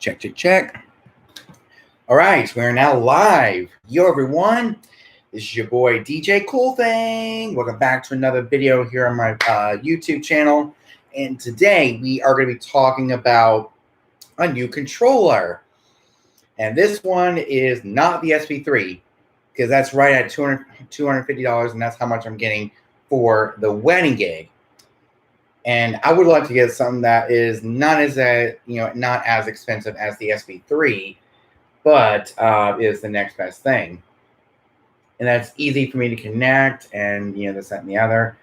Check, check, check. All right, we're now live. Yo, everyone. This is your boy, DJ Cool Thing. Welcome back to another video here on my YouTube channel. And today we are going to be talking about a new controller. And this one is not the SP3, because that's right at $250, and that's how much I'm getting for the wedding gig. And I would like to get something that is not as expensive as the SP3, but is the next best thing. And that's easy for me to connect, and this, that, and the other.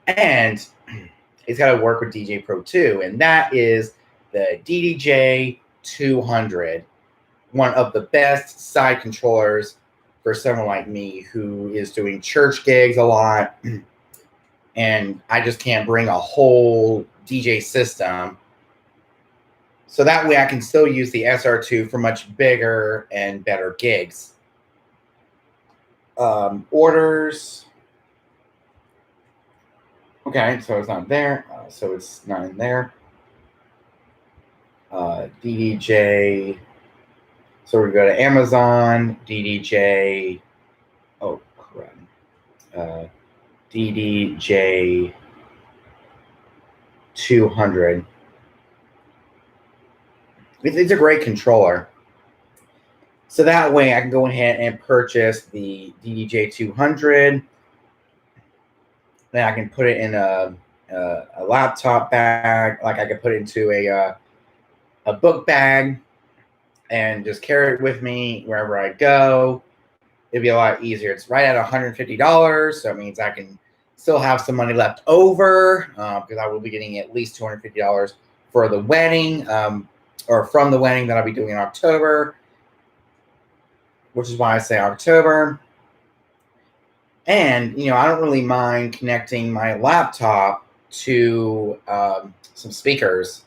And it's got to work with DJ Pro 2, and that is the DDJ 200, one of the best side controllers for someone like me who is doing church gigs a lot. And I just can't bring a whole DJ system. So that way I can still use the SR2 for much bigger and better gigs. Orders. Okay, so it's not there. So it's not in there. DDJ. So we go to Amazon. DDJ. Oh, crap. DDJ 200. It's a great controller. So that way I can go ahead and purchase the DDJ 200. Then I can put it in a laptop bag. Like I could put it into a book bag and just carry it with me wherever I go. It'd be a lot easier. It's right at $150, so it means I can still have some money left over because I will be getting at least $250 for the wedding, or from the wedding that I'll be doing in October, which is why I say October. And, I don't really mind connecting my laptop to some speakers.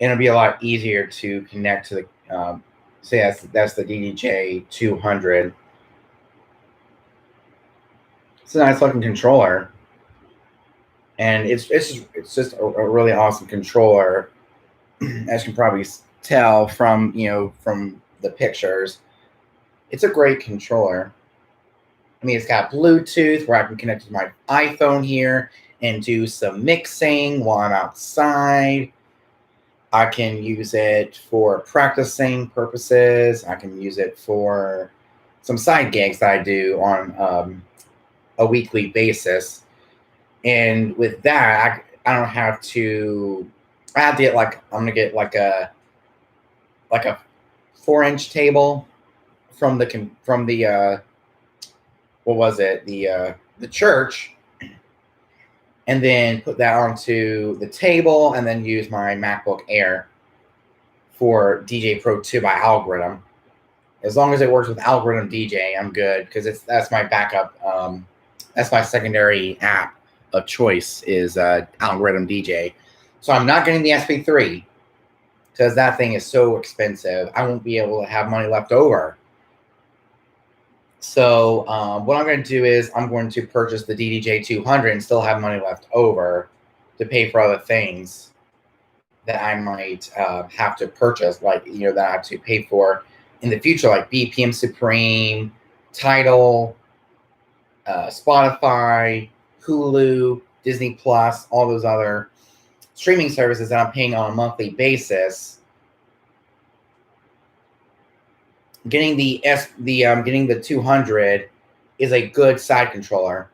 And it'll be a lot easier to connect to the so that's the DDJ 200. It's a nice looking controller, and it's just a really awesome controller, as you can probably tell from from the pictures. It's a great controller. I mean, it's got Bluetooth where I can connect to my iPhone here and do some mixing while I'm outside. I can use it for practicing purposes. I can use it for some side gigs that I do on a weekly basis. And with that, I don't have to. I have to get I'm gonna get like a 4-inch table from the what was it, the church, and then put that onto the table, and then use my MacBook Air for DJ Pro 2 by Algorithm. As long as it works with Algorithm DJ, I'm good, because that's my backup. That's my secondary app of choice is Algorithm DJ. So I'm not getting the SP3 because that thing is so expensive. I won't be able to have money left over. So what I'm going to do is I'm going to purchase the DDJ 200 and still have money left over to pay for other things that I might have to purchase, that I have to pay for in the future, like BPM Supreme, Tidal, Spotify, Hulu, Disney Plus, all those other streaming services that I'm paying on a monthly basis. Getting the 200 is a good side controller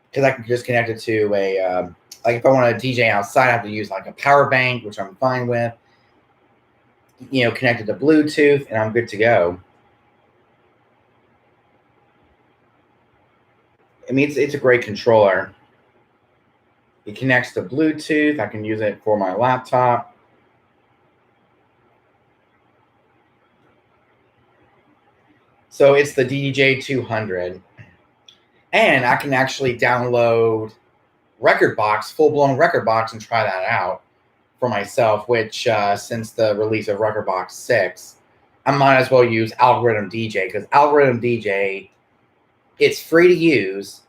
because I can just connect it to a if I want to DJ outside, I have to use like a power bank, which I'm fine with. Connected to Bluetooth, and I'm good to go. I mean, it's a great controller. It connects to Bluetooth. I can use it for my laptop. So it's the DDJ 200. And I can actually download Rekordbox, full-blown Rekordbox, and try that out for myself, which since the release of Rekordbox 6, I might as well use Algorithm DJ, because Algorithm DJ, it's free to use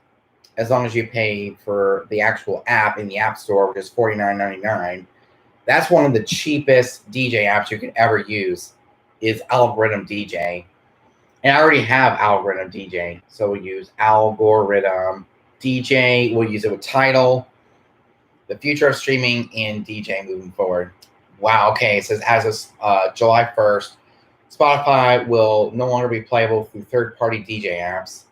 as long as you pay for the actual app in the App Store, which is $49.99. That's one of the cheapest DJ apps you can ever use is Algorithm DJ. And I already have Algorithm DJ. So we'll use Algorithm DJ. We'll use it with Tidal. The future of streaming in DJ moving forward. Wow. Okay. It says as of July 1st, Spotify will no longer be playable through third-party DJ apps.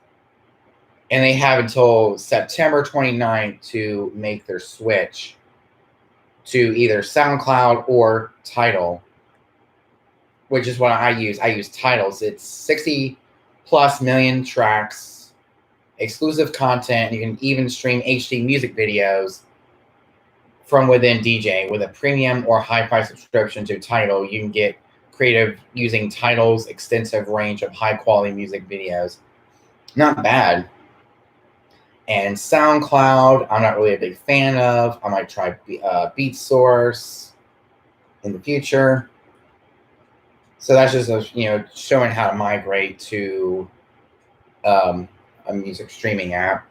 And they have until September 29th to make their switch to either SoundCloud or Tidal, which is what I use. I use Tidals. It's 60+ million tracks, exclusive content. You can even stream HD music videos from within DJ with a premium or hi-fi subscription to Tidal. You can get creative using Tidal's extensive range of high-quality music videos. Not bad. And SoundCloud, I'm not really a big fan of. I might try BeatSource in the future. So that's just showing how to migrate to a music streaming app.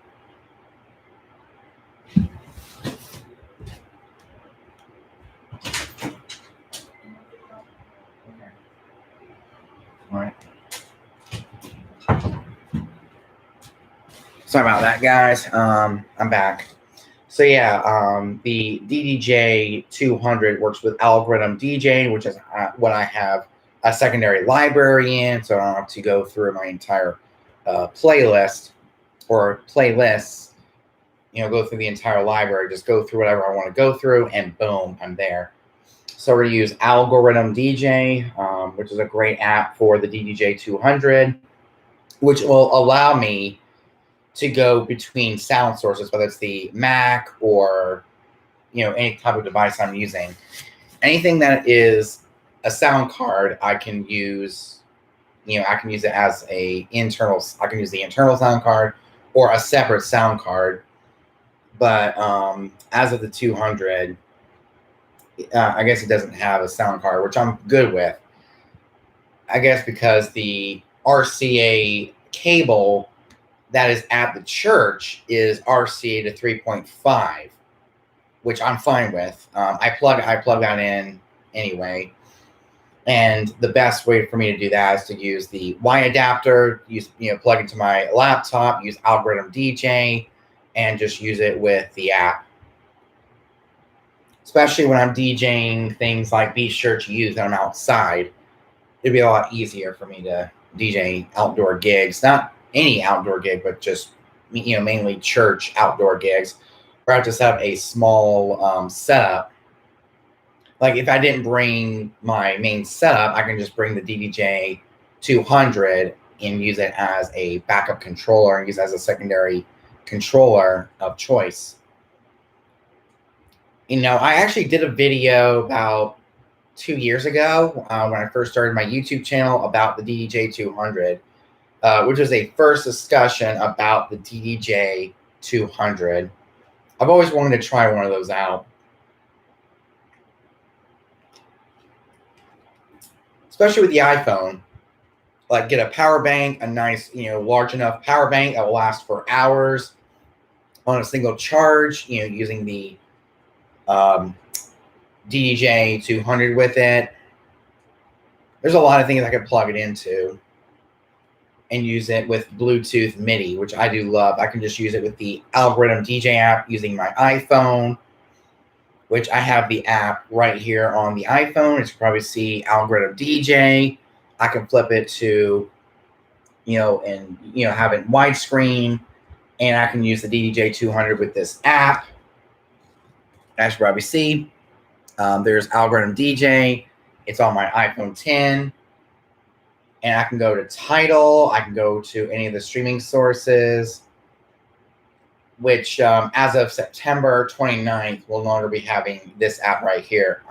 All right. Sorry about that, guys. I'm back. So yeah, the DDJ 200 works with Algorithm DJ, which is what I have a secondary library in, so I don't have to go through my entire playlist or playlists. Go through the entire library. Just go through whatever I want to go through, and boom, I'm there. So we're going to use Algorithm DJ, which is a great app for the DDJ 200, which will allow me to go between sound sources, whether it's the Mac or any type of device I'm using. Anything that is a sound card, I can use. I can use it as a internal. I can use the internal sound card or a separate sound card. But as of the 200, I guess it doesn't have a sound card, which I'm good with. I guess because the RCA cable that is at the church is RCA to 3.5, which I'm fine with. I plug that in anyway. And the best way for me to do that is to use the Y adapter, plug into my laptop, use Algorithm DJ, and just use it with the app. Especially when I'm DJing things like Beach Church Youth and I'm outside, it'd be a lot easier for me to DJ outdoor gigs. Not any outdoor gig, but just mainly church outdoor gigs, where I just have a small setup. Like if I didn't bring my main setup, I can just bring the DDJ 200 and use it as a backup controller and use it as a secondary controller of choice. I actually did a video about 2 years ago when I first started my YouTube channel about the DDJ 200. Which is a first discussion about the DDJ 200. I've always wanted to try one of those out. Especially with the iPhone. Like get a power bank, a nice, large enough power bank that will last for hours on a single charge, using the DDJ 200 with it. There's a lot of things I could plug it into and use it with Bluetooth MIDI, which I do love. I can just use it with the Algorithm DJ app using my iPhone, which I have the app right here on the iPhone. As you can probably see, Algorithm DJ. I can flip it to, and have it widescreen, and I can use the DDJ 200 with this app. As you probably see, there's Algorithm DJ. It's on my iPhone 10. And I can go to Tidal. I can go to any of the streaming sources, which as of September 29th, will no longer be having this app right here.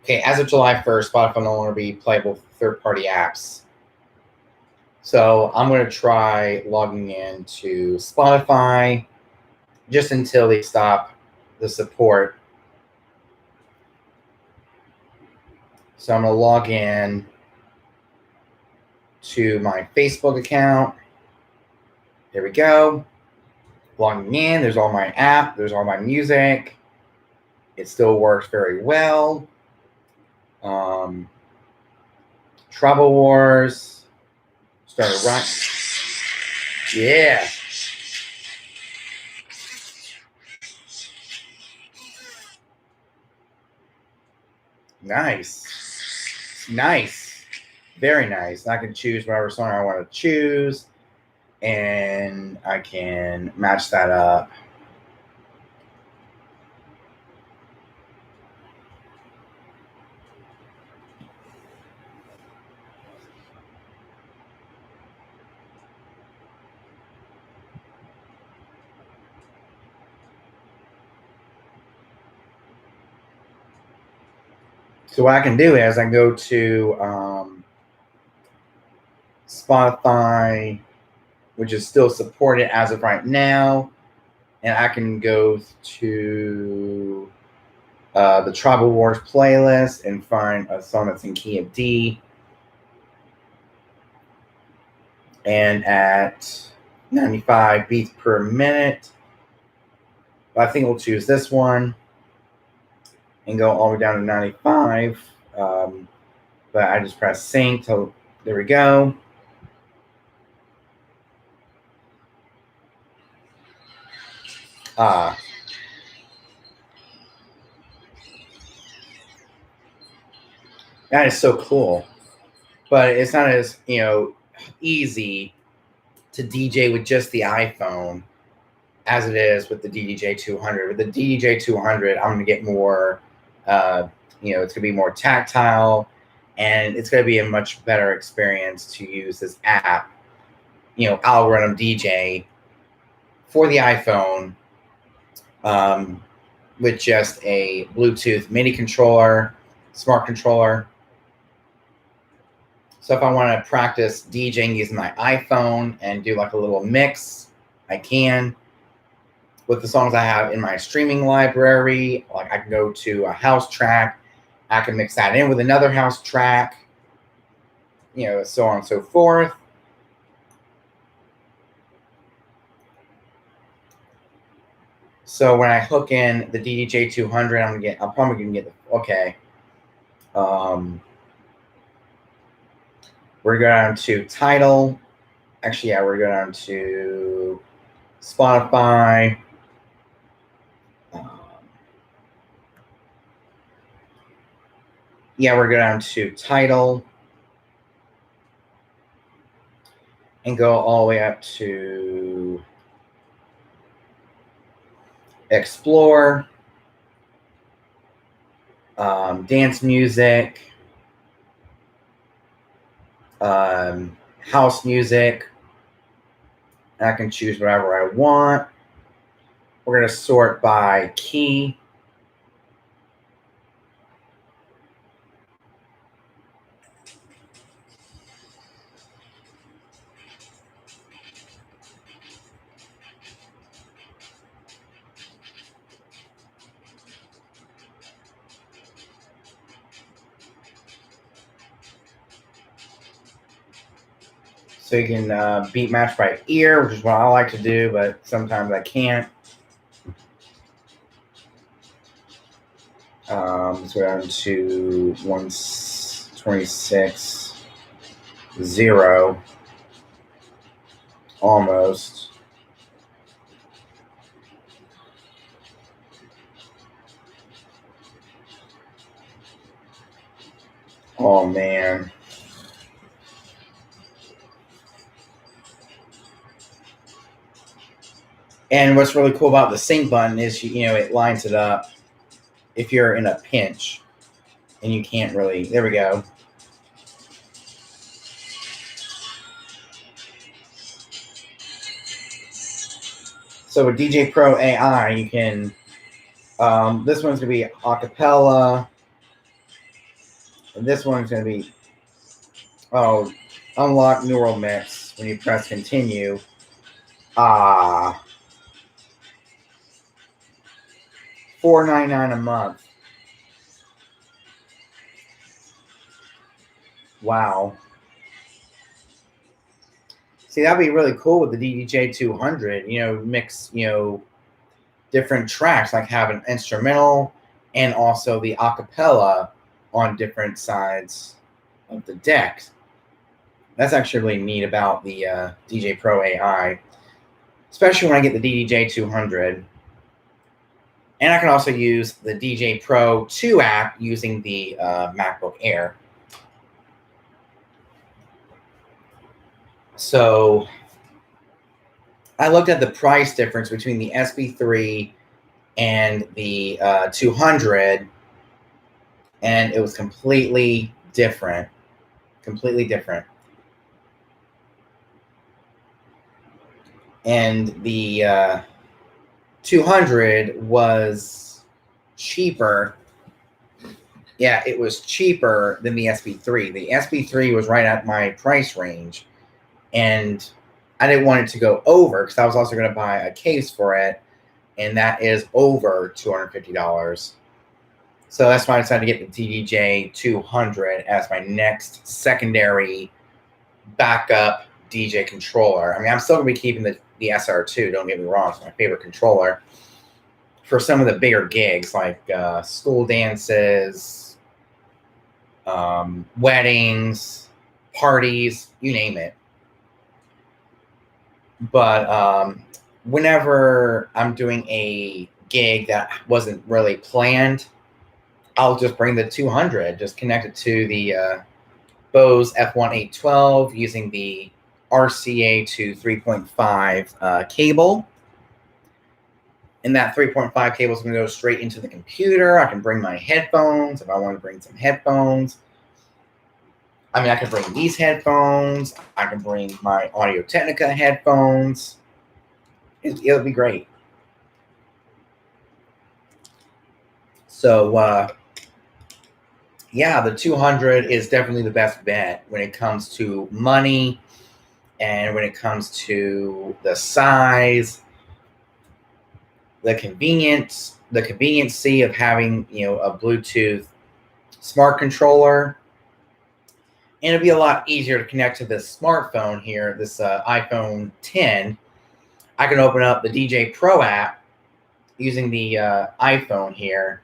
Okay, as of July 1st, Spotify will no longer be playable for third-party apps. So I'm going to try logging into Spotify just until they stop the support. So I'm going to log in to my Facebook account. There we go. Logging in. There's all my app. There's all my music. It still works very well. Trouble Wars started right. Yeah. Nice. Very nice. I can choose whatever song I want to choose, and I can match that up. So what I can do is I can go to Spotify, which is still supported as of right now, and I can go to the Tribal Wars playlist and find a song that's in key of D. And at 95 beats per minute, I think we'll choose this one and go all the way down to 95. But I just press sync till there we go. That is so cool. But it's not as, easy to DJ with just the iPhone as it is with the DDJ 200. With the DDJ 200, I'm going to get more, it's going to be more tactile, and it's going to be a much better experience to use this app, Algorithm DJ for the iPhone with just a Bluetooth MIDI controller, smart controller. So if I want to practice DJing using my iPhone and do like a little mix, I can. With the songs I have in my streaming library, like I can go to a house track, I can mix that in with another house track, so on and so forth. So when I hook in the DDJ 200, I'm probably gonna get okay. We're going down to Tidal. Actually, yeah, we're going down to Spotify. We're going down to Tidal and go all the way up to Explore, dance music, house music. I can choose whatever I want. We're going to sort by key. So you can beat match by ear, which is what I like to do, but sometimes I can't. Let's go down to 126.0, almost. Oh man. And what's really cool about the sync button is, it lines it up if you're in a pinch and you can't really, there we go. So with DJ Pro AI, you can, this one's going to be acapella. And this one's going to be, unlock neural mix when you press continue. $4.99 a month. Wow. See, that'd be really cool with the DDJ 200. Mix, different tracks, like have an instrumental, and also the acapella on different sides of the deck. That's actually really neat about the DJ Pro AI, especially when I get the DDJ 200. And I can also use the DJ Pro 2 app using the MacBook Air. So I looked at the price difference between the SB3 and the 200, and it was completely different. Completely different. And the 200 was cheaper. Yeah, it was cheaper than the SB3. The SB3 was right at my price range, and I didn't want it to go over because I was also going to buy a case for it, and that is over $250. So that's why I decided to get the DDJ 200 as my next secondary backup DJ controller. I mean, I'm still going to be keeping the SR2, don't get me wrong, it's my favorite controller for some of the bigger gigs like school dances, weddings, parties, you name it. But whenever I'm doing a gig that wasn't really planned, I'll just bring the 200, just connect it to the Bose F1 812 using the RCA to 3.5 cable. And that 3.5 cable is going to go straight into the computer. I can bring my headphones if I want to bring some headphones. I mean, I can bring these headphones. I can bring my Audio-Technica headphones. It'll be great. So, yeah, the 200 is definitely the best bet when it comes to money and when it comes to the size, the conveniency of having, a Bluetooth smart controller. And it'll be a lot easier to connect to this smartphone here, this iPhone 10. I can open up the DJ Pro app using the iPhone here,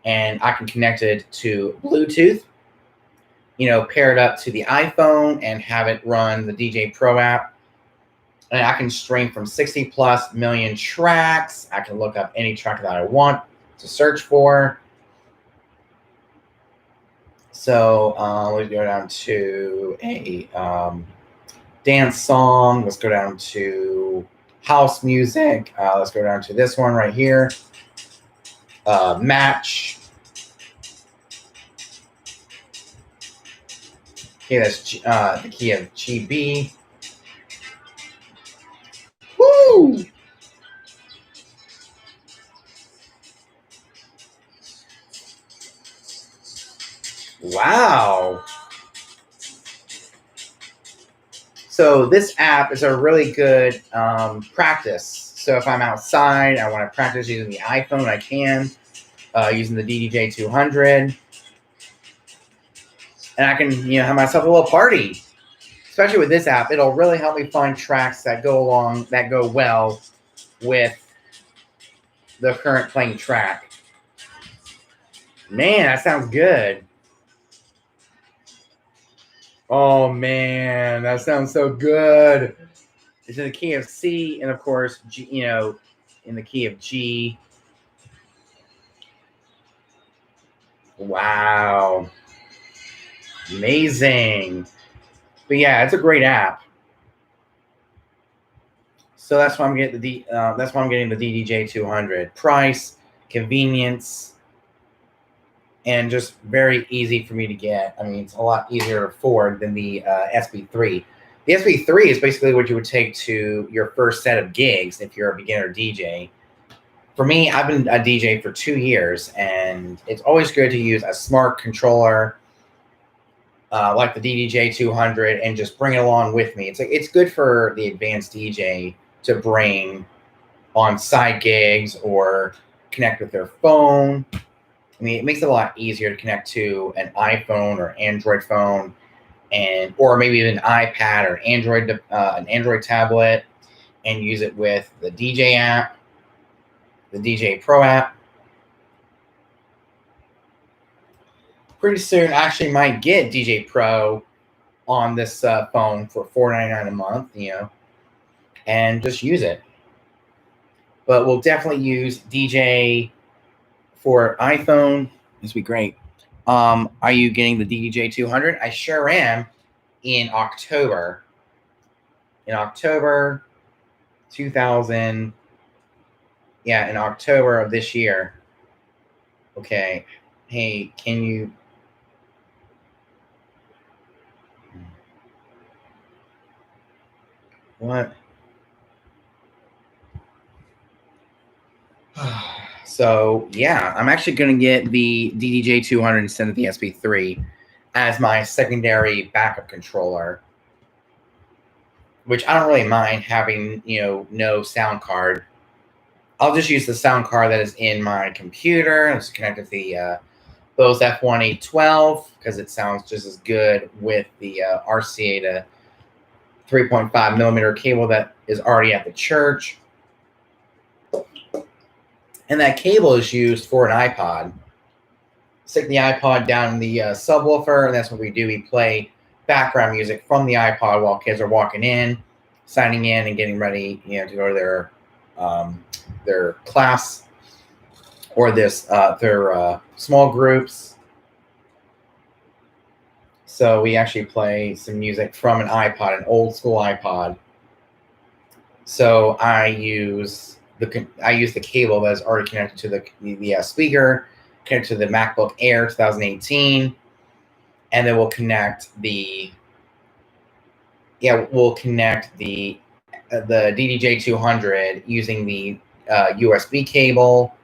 and I can connect it to Bluetooth, pair it up to the iPhone and have it run the DJ Pro app. And I can stream from 60 plus million tracks. I can look up any track that I want to search for. So let's go down to a dance song. Let's go down to house music. Let's go down to this one right here. Match. Okay, that's the key of GB. Woo! Wow. So this app is a really good practice. So if I'm outside, I want to practice using the iPhone, I can, using the DDJ 200. And I can, have myself a little party. Especially with this app, it'll really help me find tracks that go well with the current playing track. Man, that sounds good. Oh man, that sounds so good. It's in the key of C, and of course, G, in the key of G. Wow, amazing. But yeah, it's a great app. So that's why I'm getting the DDJ 200. Price, convenience, and just very easy for me to get. I mean, it's a lot easier to afford than the SB3. The SB3 is basically what you would take to your first set of gigs if you're a beginner DJ. For me, I've been a DJ for 2 years, and it's always good to use a smart controller like the DDJ 200 and just bring it along with me. It's good for the advanced DJ to bring on side gigs or connect with their phone. I mean, it makes it a lot easier to connect to an iPhone or Android phone, or maybe even an iPad or an Android tablet, and use it with the DJ app, the DJ Pro app. pretty soon I actually might get DJ Pro on this phone for $4.99 a month, and just use it. But we'll definitely use DJ for iPhone. This would be great. Are you getting the DDJ 200? I sure am. In October 2000. Yeah, in October of this year. Okay. Hey, can you? What? So yeah, I'm actually going to get the DDJ 200 instead of the SP3 as my secondary backup controller, which I don't really mind having, no sound card. I'll just use the sound card that is in my computer. It's connected to the Bose F1 because it sounds just as good with the RCA to 3.5 millimeter cable that is already at the church. And that cable is used for an iPod. Stick the iPod down in the subwoofer, and that's what we do. We play background music from the iPod while kids are walking in, signing in, and getting ready, to go to their class or their small groups. So we actually play some music from an iPod, an old school iPod. So I use the cable that is already connected to the speaker, connected to the MacBook Air 2018, and then we'll connect the DDJ 200 using the USB cable.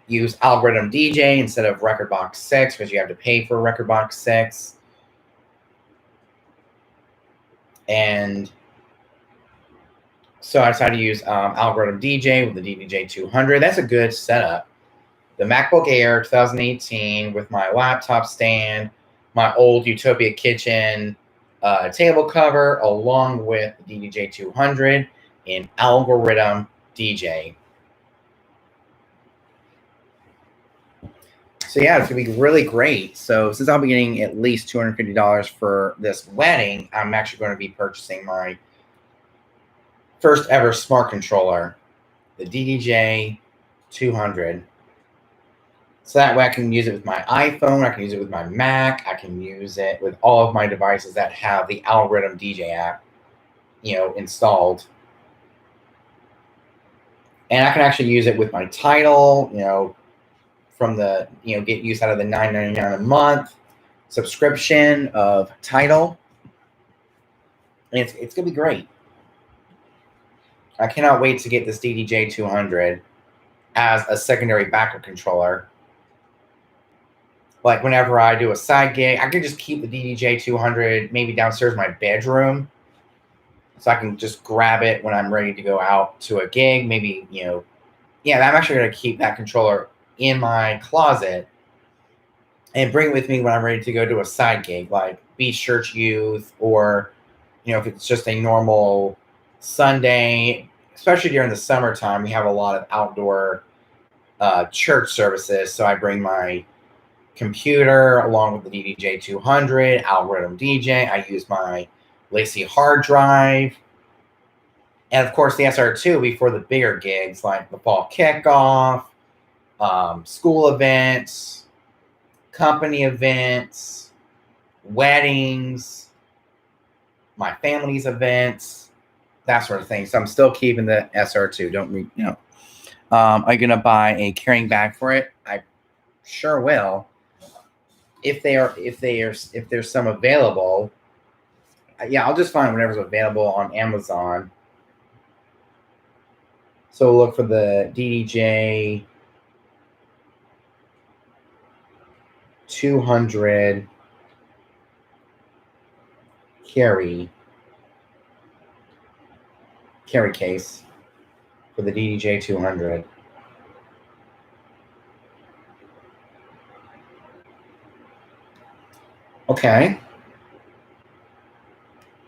Use Algorithm DJ instead of Rekordbox 6 because you have to pay for Rekordbox 6. And so I decided to use Algorithm DJ with the DDJ 200. That's a good setup. The MacBook Air 2018 with my laptop stand, my old Utopia Kitchen table cover, along with the DDJ 200 in Algorithm DJ. So yeah, it's going to be really great. So since I'll be getting at least $250 for this wedding, I'm actually going to be purchasing my first ever smart controller, the DDJ 200. So that way I can use it with my iPhone, I can use it with my Mac, I can use it with all of my devices that have the Algorithm DJ app, installed. And I can actually use it with my Tidal, from the, get use out of the $9.99 a month subscription of Tidal. And it's going to be great. I cannot wait to get this DDJ 200 as a secondary backup controller. Like whenever I do a side gig, I can just keep the DDJ 200 maybe downstairs in my bedroom. So I can just grab it when I'm ready to go out to a gig. Maybe, I'm actually going to keep that controller in my closet and bring it with me when I'm ready to go to a side gig, like Beach Church Youth, or, if it's just a normal Sunday, especially during the summertime, we have a lot of outdoor church services. So I bring my computer along with the DDJ 200, Algorithm DJ. I use my LaCie hard drive. And of course, the SR2 will be for the bigger gigs like the fall kickoff, school events, company events, weddings, my family's events, that sort of thing. So I'm still keeping the SR2. Are you going to buy a carrying bag for it? I sure will. If there's some available, I'll just find whatever's available on Amazon. So look for the DDJ 200 carry case for the DDJ 200. Okay.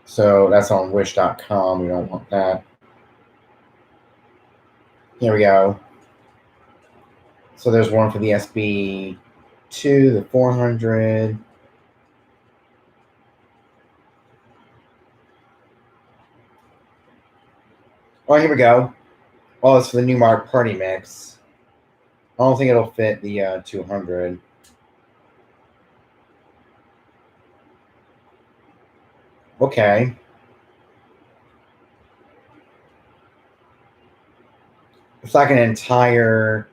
So that's on wish.com. We don't want that. Here we go. So there's one for the SB to the 400. Oh, here we go. Oh, it's for the Newmark Party Mix. I don't think it'll fit the 200. Okay. It's like an entire.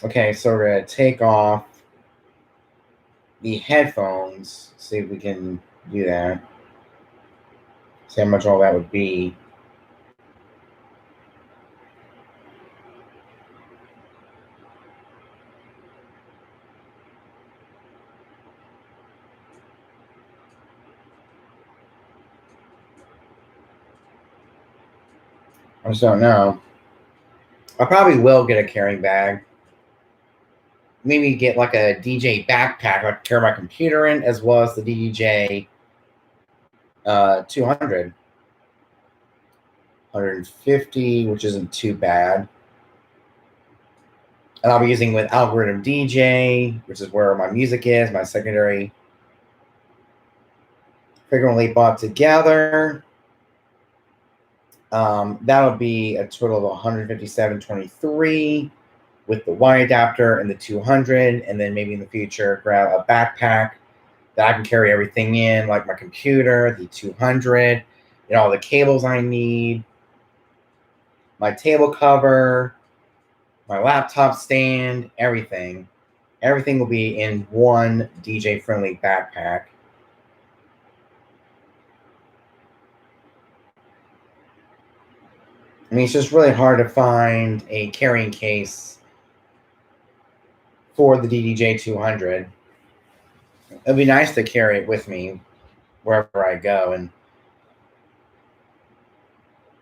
Okay, so we're going to take off the headphones. See if we can do that. See how much all that would be. I just don't know. I probably will get a carrying bag. Maybe get like a DJ backpack I can carry my computer in, as well as the DJ 200. 150, which isn't too bad. And I'll be using with Algorithm DJ, which is where my music is, my secondary. Frequently bought together. That'll be a total of 157.23 with the Y adapter and the 200, and then maybe in the future grab a backpack that I can carry everything in, like my computer, the 200, and all the cables I need, my table cover, my laptop stand, everything. Everything will be in one DJ-friendly backpack. I mean, it's just really hard to find a carrying case for the DDJ 200. It'd be nice to carry it with me wherever I go. And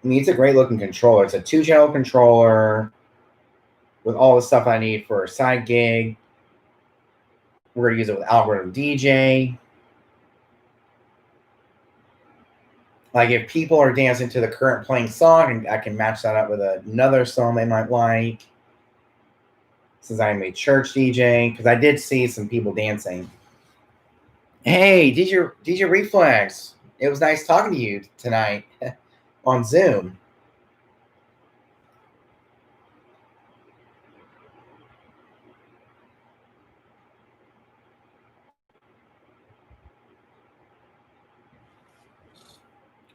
I mean, it's a great looking controller. It's a 2-channel controller with all the stuff I need for a side gig. We're going to use it with Algorithm DJ. Like if people are dancing to the current playing song, I can match that up with another song they might like. Since I'm a church DJ, because I did see some people dancing. Hey, DJ Reflex. It was nice talking to you tonight on Zoom.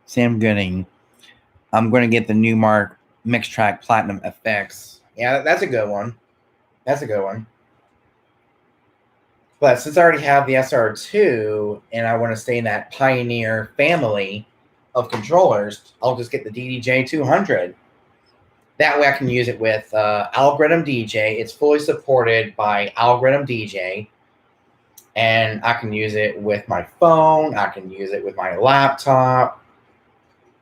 Sam Gooding. I'm going to get the Newmark Mixtrack Platinum FX. Yeah, that's a good one. That's a good one. But since I already have the SR2 and I want to stay in that Pioneer family of controllers, I'll just get the DDJ 200. That way I can use it with Algorithm DJ. It's fully supported by Algorithm DJ. And I can use it with my phone. I can use it with my laptop.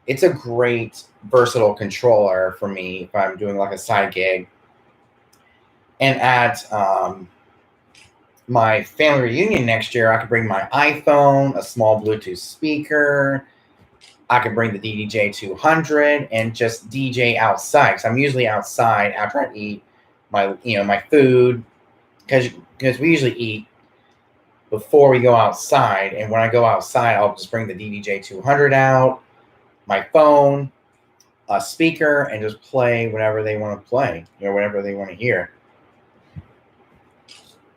It's a great versatile controller for me if I'm doing like a side gig. And at my family reunion next year, I could bring my iPhone, a small Bluetooth speaker. I could bring the DDJ 200 and just DJ outside. Because I'm usually outside after I eat my food. Because we usually eat before we go outside. And when I go outside, I'll just bring the DDJ 200 out, my phone, a speaker, and just play whatever they want to play, whatever they want to hear.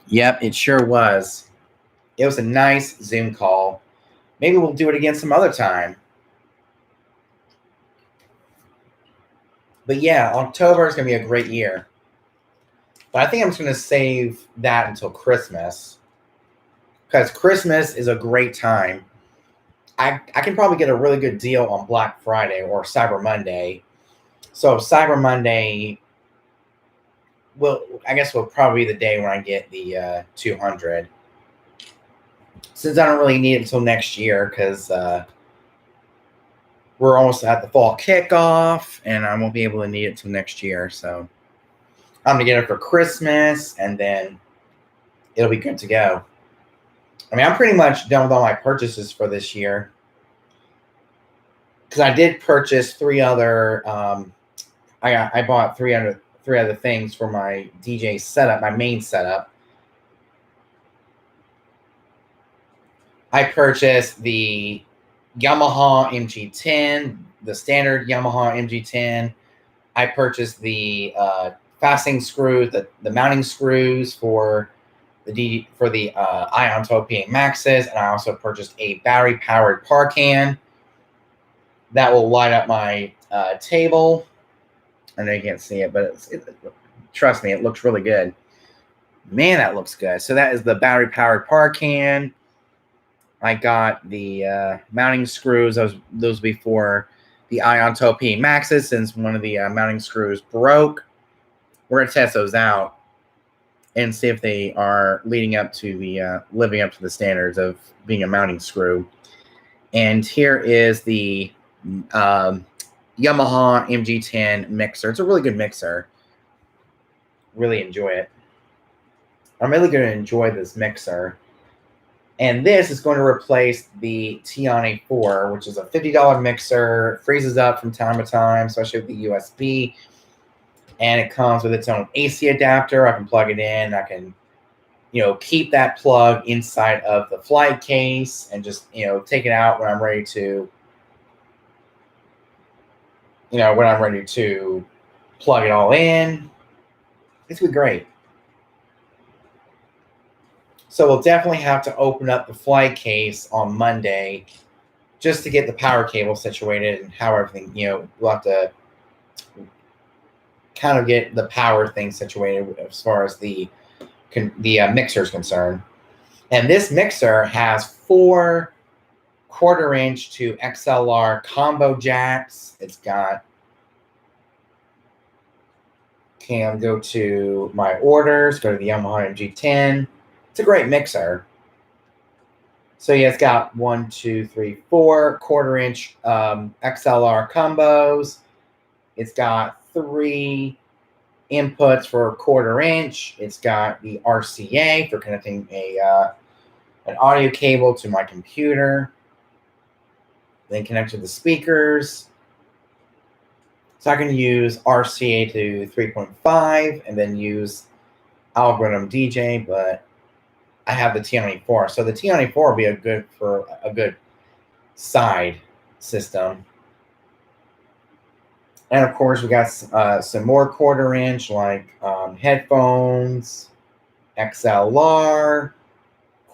Yep, it sure was. It was a nice Zoom call. Maybe we'll do it again some other time. But yeah, October is going to be a great year. But I think I'm just going to save that until Christmas. Because Christmas is a great time. I can probably get a really good deal on Black Friday or Cyber Monday. So Cyber Monday will probably be the day when I get the 200. Since I don't really need it until next year because we're almost at the fall kickoff and I won't be able to need it until next year. So I'm going to get it for Christmas and then it'll be good to go. I mean, I'm pretty much done with all my purchases for this year. Because I did purchase 3 other, I bought 3 three other things for my DJ setup, my main setup. I purchased the Yamaha MG10, the standard Yamaha MG10. I purchased the fastening screws, the mounting screws for the Ionto PA-Maxes, and I also purchased a battery-powered Parcan that will light up my table. I know you can't see it, but trust me, it looks really good. Man, that looks good. So that is the battery-powered Parcan. I got the mounting screws. Those before the Ionto PA-Maxes, since one of the mounting screws broke. We're going to test those out and see if they are living up to the standards of being a mounting screw. And here is the Yamaha MG10 mixer. It's a really good mixer. Really enjoy it. I'm really going to enjoy this mixer. And this is going to replace the Tiani 4, which is a $50 mixer. It freezes up from time to time, especially with the USB. And it comes with its own AC adapter. I can plug it in. I can, keep that plug inside of the flight case and just, take it out when I'm ready to, plug it all in. It's going to be great. So we'll definitely have to open up the flight case on Monday just to get the power cable situated and how everything, we'll have to kind of get the power thing situated as far as the mixer is concerned. And this mixer has 4 1/4-inch to XLR combo jacks. It's got, I'll go to my orders, go to the Yamaha MG10. It's a great mixer. So yeah, it's got 1, 2, 3, 4 1/4-inch XLR combos. It's got 3 inputs for 1/4-inch. It's got the RCA for connecting an audio cable to my computer. Then connect to the speakers. So I can use RCA to 3.5 and then use Algorithm DJ, but I have the T94. So the T94 will be a good side system. And of course, we got some more 1/4-inch like headphones, XLR,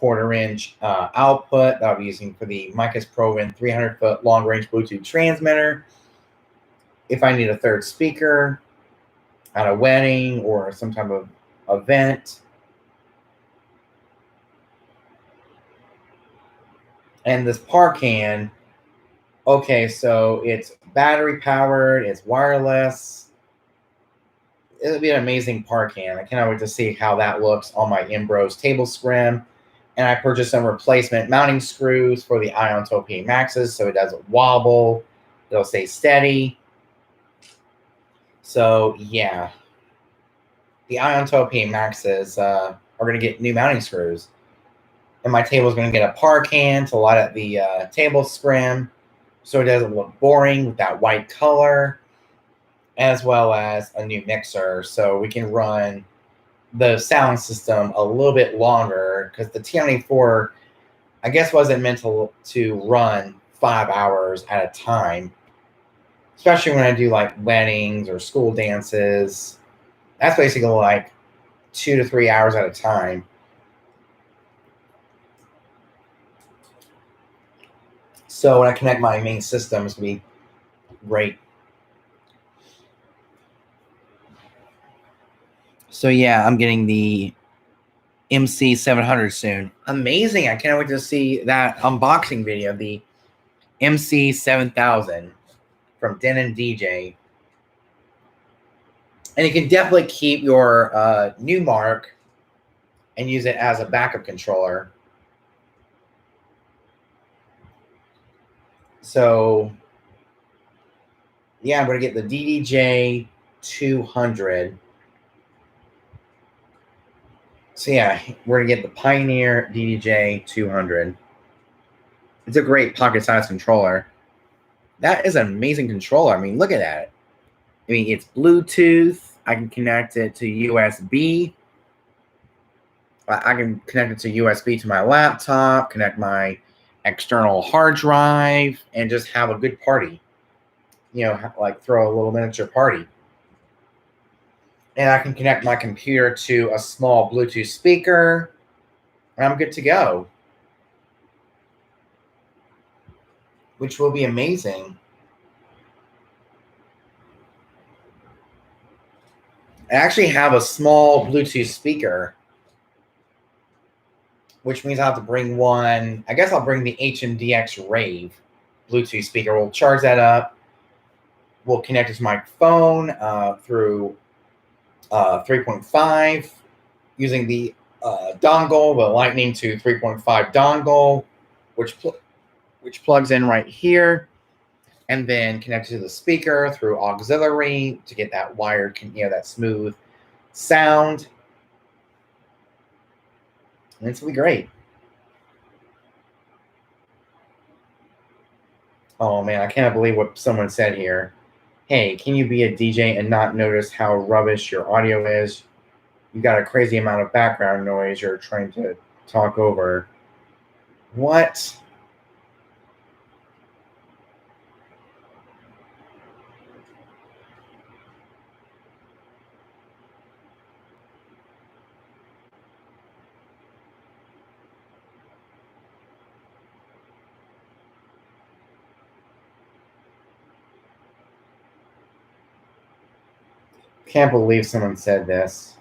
1/4-inch output that I'll be using for the Micas Proven 300-foot long-range Bluetooth transmitter. If I need a third speaker at a wedding or some type of event. And this Parcan, okay, so it's battery powered, it's wireless. It'll be an amazing Parcan. I cannot wait to see how that looks on my Imbros table scrim. And I purchased some replacement mounting screws for the Ionto PA-Maxes so it doesn't wobble. It'll stay steady. So yeah, the Ionto PA-Maxes are going to get new mounting screws. And my table is going to get a Parcan to light up the table scrim so it doesn't look boring with that white color, as well as a new mixer so we can run the sound system a little bit longer, because the T94, I guess, wasn't meant to run 5 hours at a time, especially when I do like weddings or school dances. That's basically like 2 to 3 hours at a time. So when I connect my main system, it's going to be great. So yeah, I'm getting the MC700 soon. Amazing. I can't wait to see that unboxing video, the MC7000 from Denon DJ. And you can definitely keep your Numark and use it as a backup controller. So yeah, I'm going to get the DDJ 200. So yeah, we're going to get the Pioneer DDJ 200. It's a great pocket-sized controller. That is an amazing controller. I mean, look at that. I mean, it's Bluetooth. I can connect it to USB. I can connect it to USB to my laptop, connect my external hard drive, and just have a good party. You know, like throw a little miniature party. And I can connect my computer to a small Bluetooth speaker, and I'm good to go, which will be amazing. I actually have a small Bluetooth speaker, which means I have to bring one. I guess I'll bring the HMDX Rave Bluetooth speaker. We'll charge that up. We'll connect it to my phone through 3.5 using the dongle, the Lightning to 3.5 dongle, which plugs in right here, and then connected to the speaker through auxiliary to get that wired, that smooth sound. And it's gonna be great. Oh man, I can't believe what someone said here. Hey, can you be a DJ and not notice how rubbish your audio is? You got a crazy amount of background noise you're trying to talk over. What? Can't believe someone said this.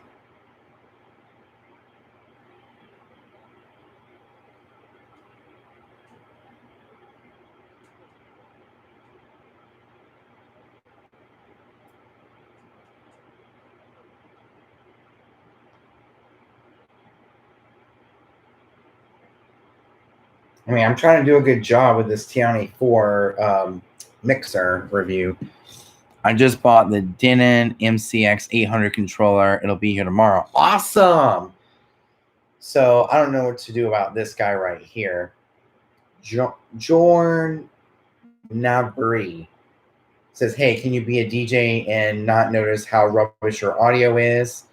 I mean, I'm trying to do a good job with this Tiani 4 mixer review. I just bought the Denon MCX 800 controller. It'll be here tomorrow. Awesome! So I don't know what to do about this guy right here. Jorn Nabri says, hey, can you be a DJ and not notice how rubbish your audio is?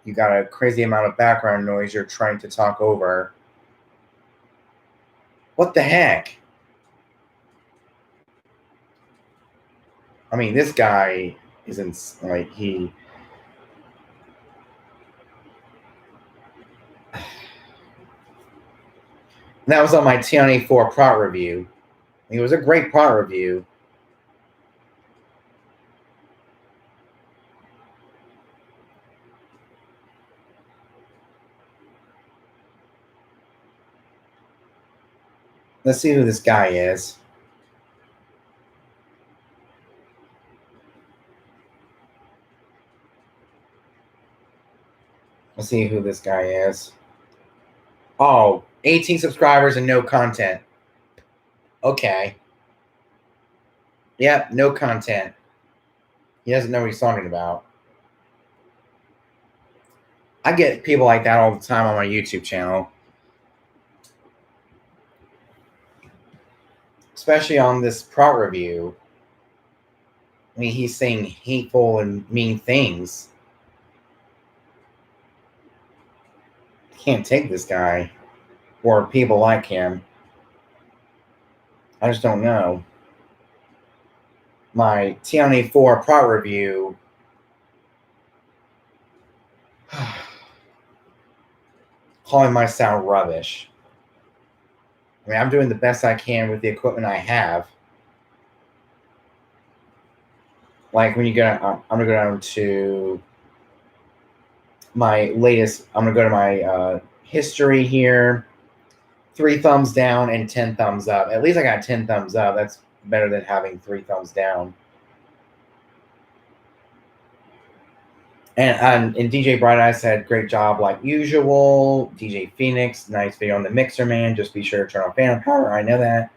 You got a crazy amount of background noise you're trying to talk over. What the heck? I mean, this guy isn't like he. That was on my Tiani 4 Pro review. It was a great Pro review. Let's see who this guy is. Let's see who this guy is. Oh, 18 subscribers and no content. Okay. Yep, no content. He doesn't know what he's talking about. I get people like that all the time on my YouTube channel. Especially on this Pro review. I mean, he's saying hateful and mean things. Can't take this guy or people like him. I just don't know. My Tiani 4 Pro review. Calling my sound rubbish. I mean, I'm doing the best I can with the equipment I have. Like when you go, I'm gonna go down to my latest. I'm gonna go to my history here. 3 thumbs down and 10 thumbs up. At least I got 10 thumbs up. That's better than having 3 thumbs down. And DJ Bright Eyes said, great job like usual. DJ Phoenix, nice video on the mixer, man. Just be sure to turn on fan power. I know that.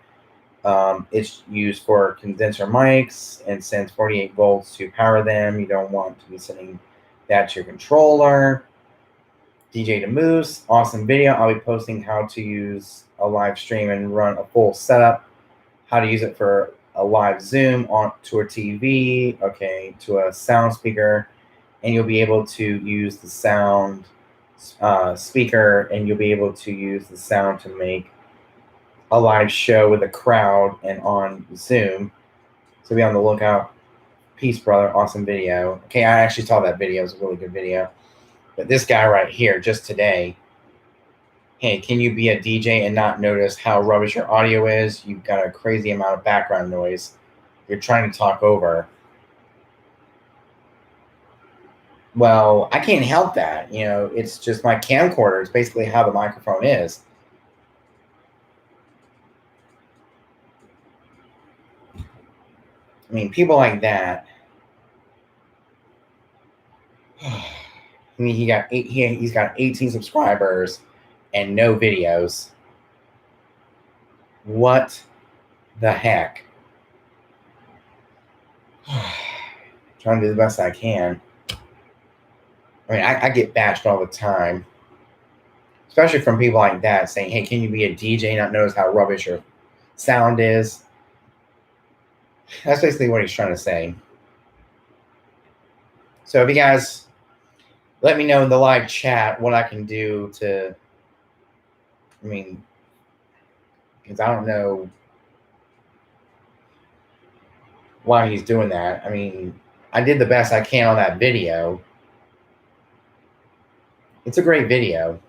It's used for condenser mics and sends 48 volts to power them. You don't want to be sending that to your controller. DJ to Moose, awesome video. I'll be posting how to use a live stream and run a full setup. How to use it for a live Zoom onto a TV, okay, to a sound speaker, and you'll be able to use the sound speaker, and you'll be able to use the sound to make a live show with a crowd and on Zoom. So be on the lookout. Peace, brother. Awesome video. Okay, I actually saw that video. It was a really good video. But this guy right here, just today, hey, can you be a DJ and not notice how rubbish your audio is? You've got a crazy amount of background noise. You're trying to talk over. Well, I can't help that. You know, it's just my camcorder. It's basically how the microphone is. I mean, people like that. I mean, he's got 18 subscribers and no videos. What the heck? Trying to do the best I can. I mean, I get bashed all the time, especially from people like that saying, hey, can you be a DJ and not notice how rubbish your sound is? That's basically what he's trying to say. So if you guys let me know in the live chat what I can do to, I mean, because I don't know why he's doing that. I mean, I did the best I can on that video. It's a great video.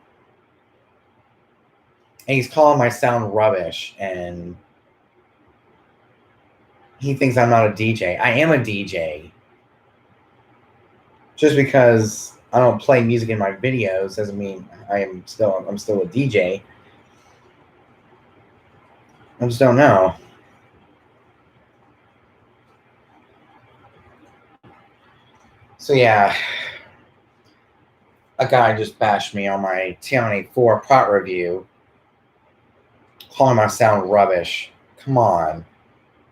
And he's calling my sound rubbish, and he thinks I'm not a DJ. I am a DJ. Just because I don't play music in my videos doesn't mean I'm still a DJ. I just don't know. So yeah, a guy just bashed me on my Tione 4 pot review, calling my sound rubbish. Come on.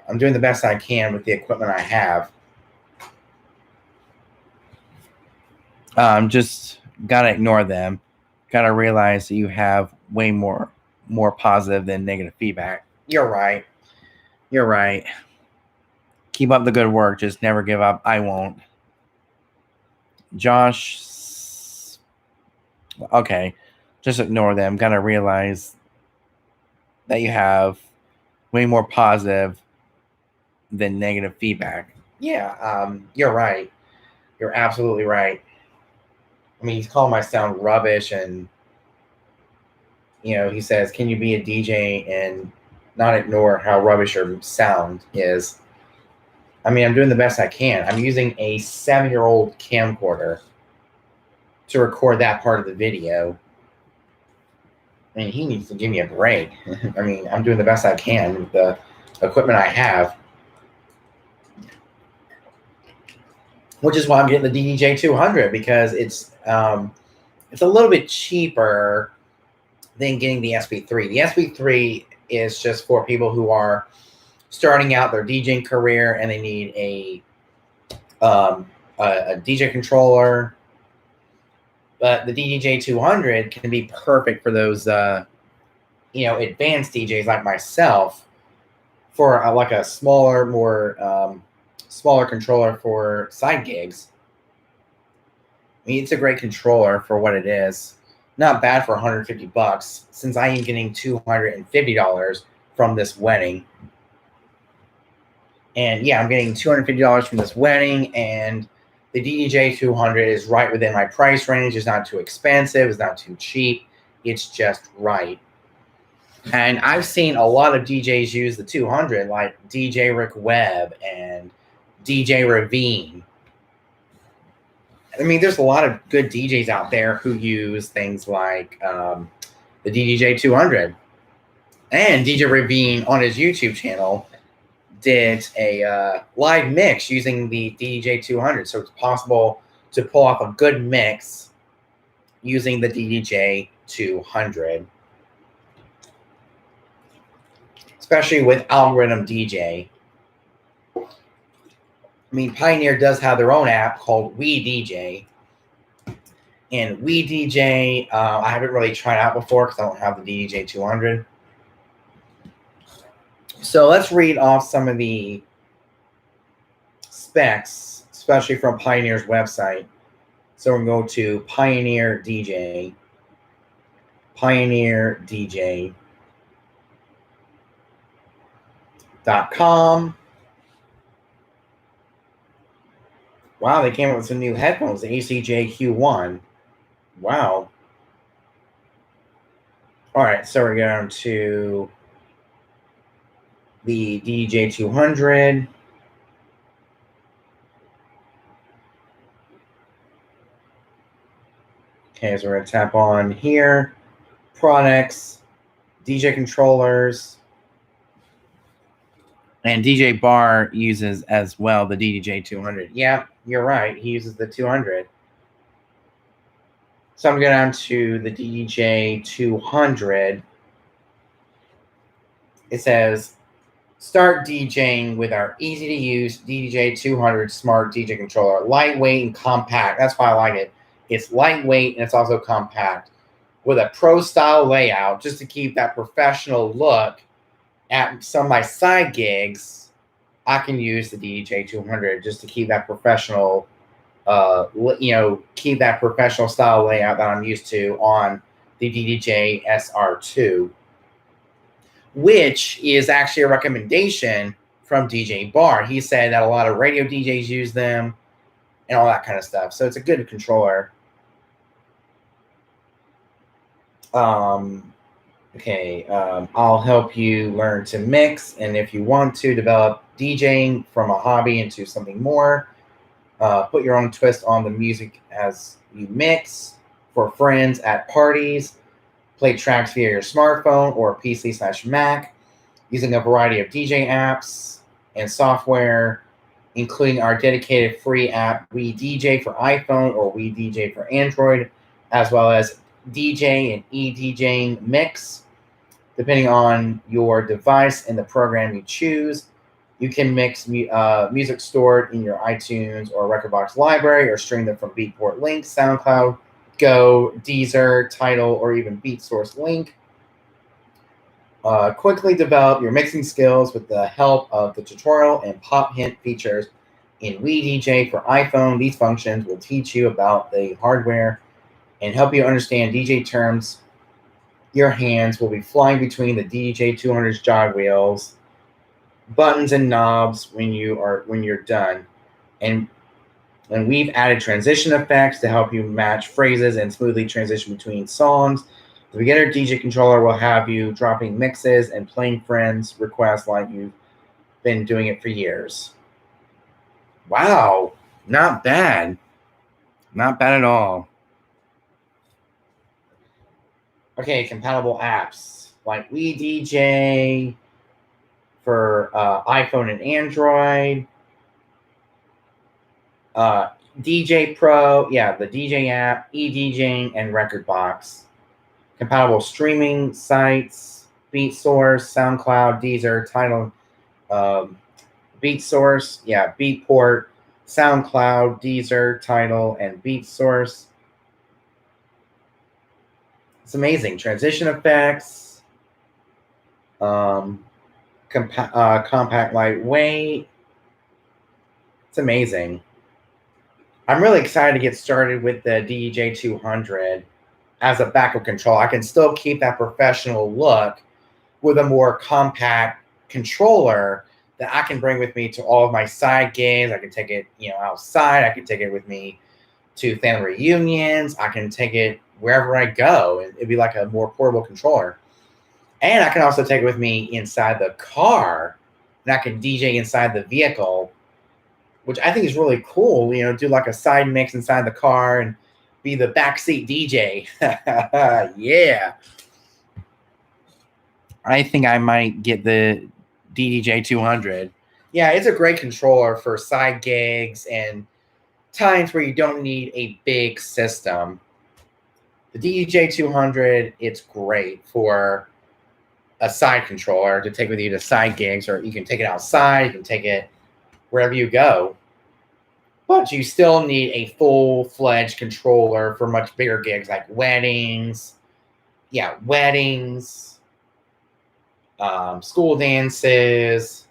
I'm doing the best I can with the equipment I have. Just gotta ignore them. Gotta realize that you have way more positive than negative feedback. You're right. You're right. Keep up the good work. Just never give up. I won't. Josh. Okay. Just ignore them. Gotta realize that you have way more positive than negative feedback. Yeah, you're right. You're absolutely right. I mean, he's calling my sound rubbish, and you know, he says, "Can you be a DJ and not ignore how rubbish your sound is?" I mean, I'm doing the best I can. I'm using a 7-year-old camcorder to record that part of the video. I mean, he needs to give me a break. I mean, I'm doing the best I can with the equipment I have. Which is why I'm getting the DDJ 200, because it's a little bit cheaper than getting the SP3. The SP3 is just for people who are starting out their DJing career and they need a DJ controller. But the DDJ 200 can be perfect for those advanced DJs like myself, for like a smaller, more smaller controller for side gigs. I mean, it's a great controller for what it is. Not bad for $150, since I am getting $250 from this wedding. And yeah, I'm getting $250 from this wedding, and the DDJ 200 is right within my price range. It's not too expensive. It's not too cheap. It's just right. And I've seen a lot of DJs use the 200, like DJ Rick Webb and DJ Ravine. I mean, there's a lot of good DJs out there who use things like the DDJ 200. And DJ Ravine on his YouTube channel did a live mix using the DDJ 200. So it's possible to pull off a good mix using the DDJ 200. Especially with Algorithm DJ. I mean, Pioneer does have their own app called WeDJ. And WeDJ, I haven't really tried out before because I don't have the DDJ 200. So let's read off some of the specs, especially from Pioneer's website. So we're going to go to Pioneer DJ. PioneerDJ.com. Wow, they came up with some new headphones, the ACJ Q1. Wow. All right, so we're going to the DJ 200. Okay, so we're going to tap on here. Products, DJ controllers. And DJ Bar uses as well the DJ 200. Yeah, you're right. He uses the 200. So I'm going down to the DJ 200. It says, start DJing with our easy-to-use DJ 200 smart DJ controller. Lightweight and compact. That's why I like it. It's lightweight and it's also compact. With a pro-style layout, just to keep that professional look at some of my side gigs, I can use the DJ 200 just to keep that professional, keep that professional style layout that I'm used to on the DDJ SR2, which is actually a recommendation from DJ Bar. He said that a lot of radio DJs use them and all that kind of stuff. So it's a good controller. I'll help you learn to mix, and if you want to develop DJing from a hobby into something more, put your own twist on the music as you mix for friends at parties, play tracks via your smartphone or PC/Mac using a variety of DJ apps and software, including our dedicated free app WeDJ for iPhone or WeDJ for Android, as well as DJ and eDJing Mix. Depending on your device and the program you choose, you can mix music stored in your iTunes or Rekordbox library, or stream them from Beatport Link, SoundCloud, Go, Deezer, Tidal, or even BeatSource Link. Quickly develop your mixing skills with the help of the tutorial and pop hint features in WeDJ for iPhone. These functions will teach you about the hardware and help you understand DJ terms. Your hands will be flying between the DJ 200's jog wheels, buttons and knobs when you're done. And we've added transition effects to help you match phrases and smoothly transition between songs. The beginner DJ controller will have you dropping mixes and playing friends' requests like you've been doing it for years. Wow, not bad. Not bad at all. Okay, compatible apps like WeDJ for iPhone and Android. DJ Pro, the DJ app, eDJing, and Rekordbox. Compatible streaming sites, BeatSource, SoundCloud, Deezer, Tidal, BeatSource, Beatport, SoundCloud, Deezer, Tidal, and BeatSource. It's amazing. Transition effects, compact, lightweight. It's amazing. I'm really excited to get started with the DJ 200 as a backup control. I can still keep that professional look with a more compact controller that I can bring with me to all of my side gigs. I can take it, outside. I can take it with me to family reunions. I can take it wherever I go. It'd be like a more portable controller. And I can also take it with me inside the car, and I can DJ inside the vehicle, which I think is really cool. Do like a side mix inside the car and be the backseat DJ. Yeah. I think I might get the DDJ 200. Yeah, it's a great controller for side gigs and times where you don't need a big system. The DDJ 200, it's great for a side controller to take with you to side gigs, or you can take it outside, you can take it wherever you go. But you still need a full-fledged controller for much bigger gigs like weddings, school dances,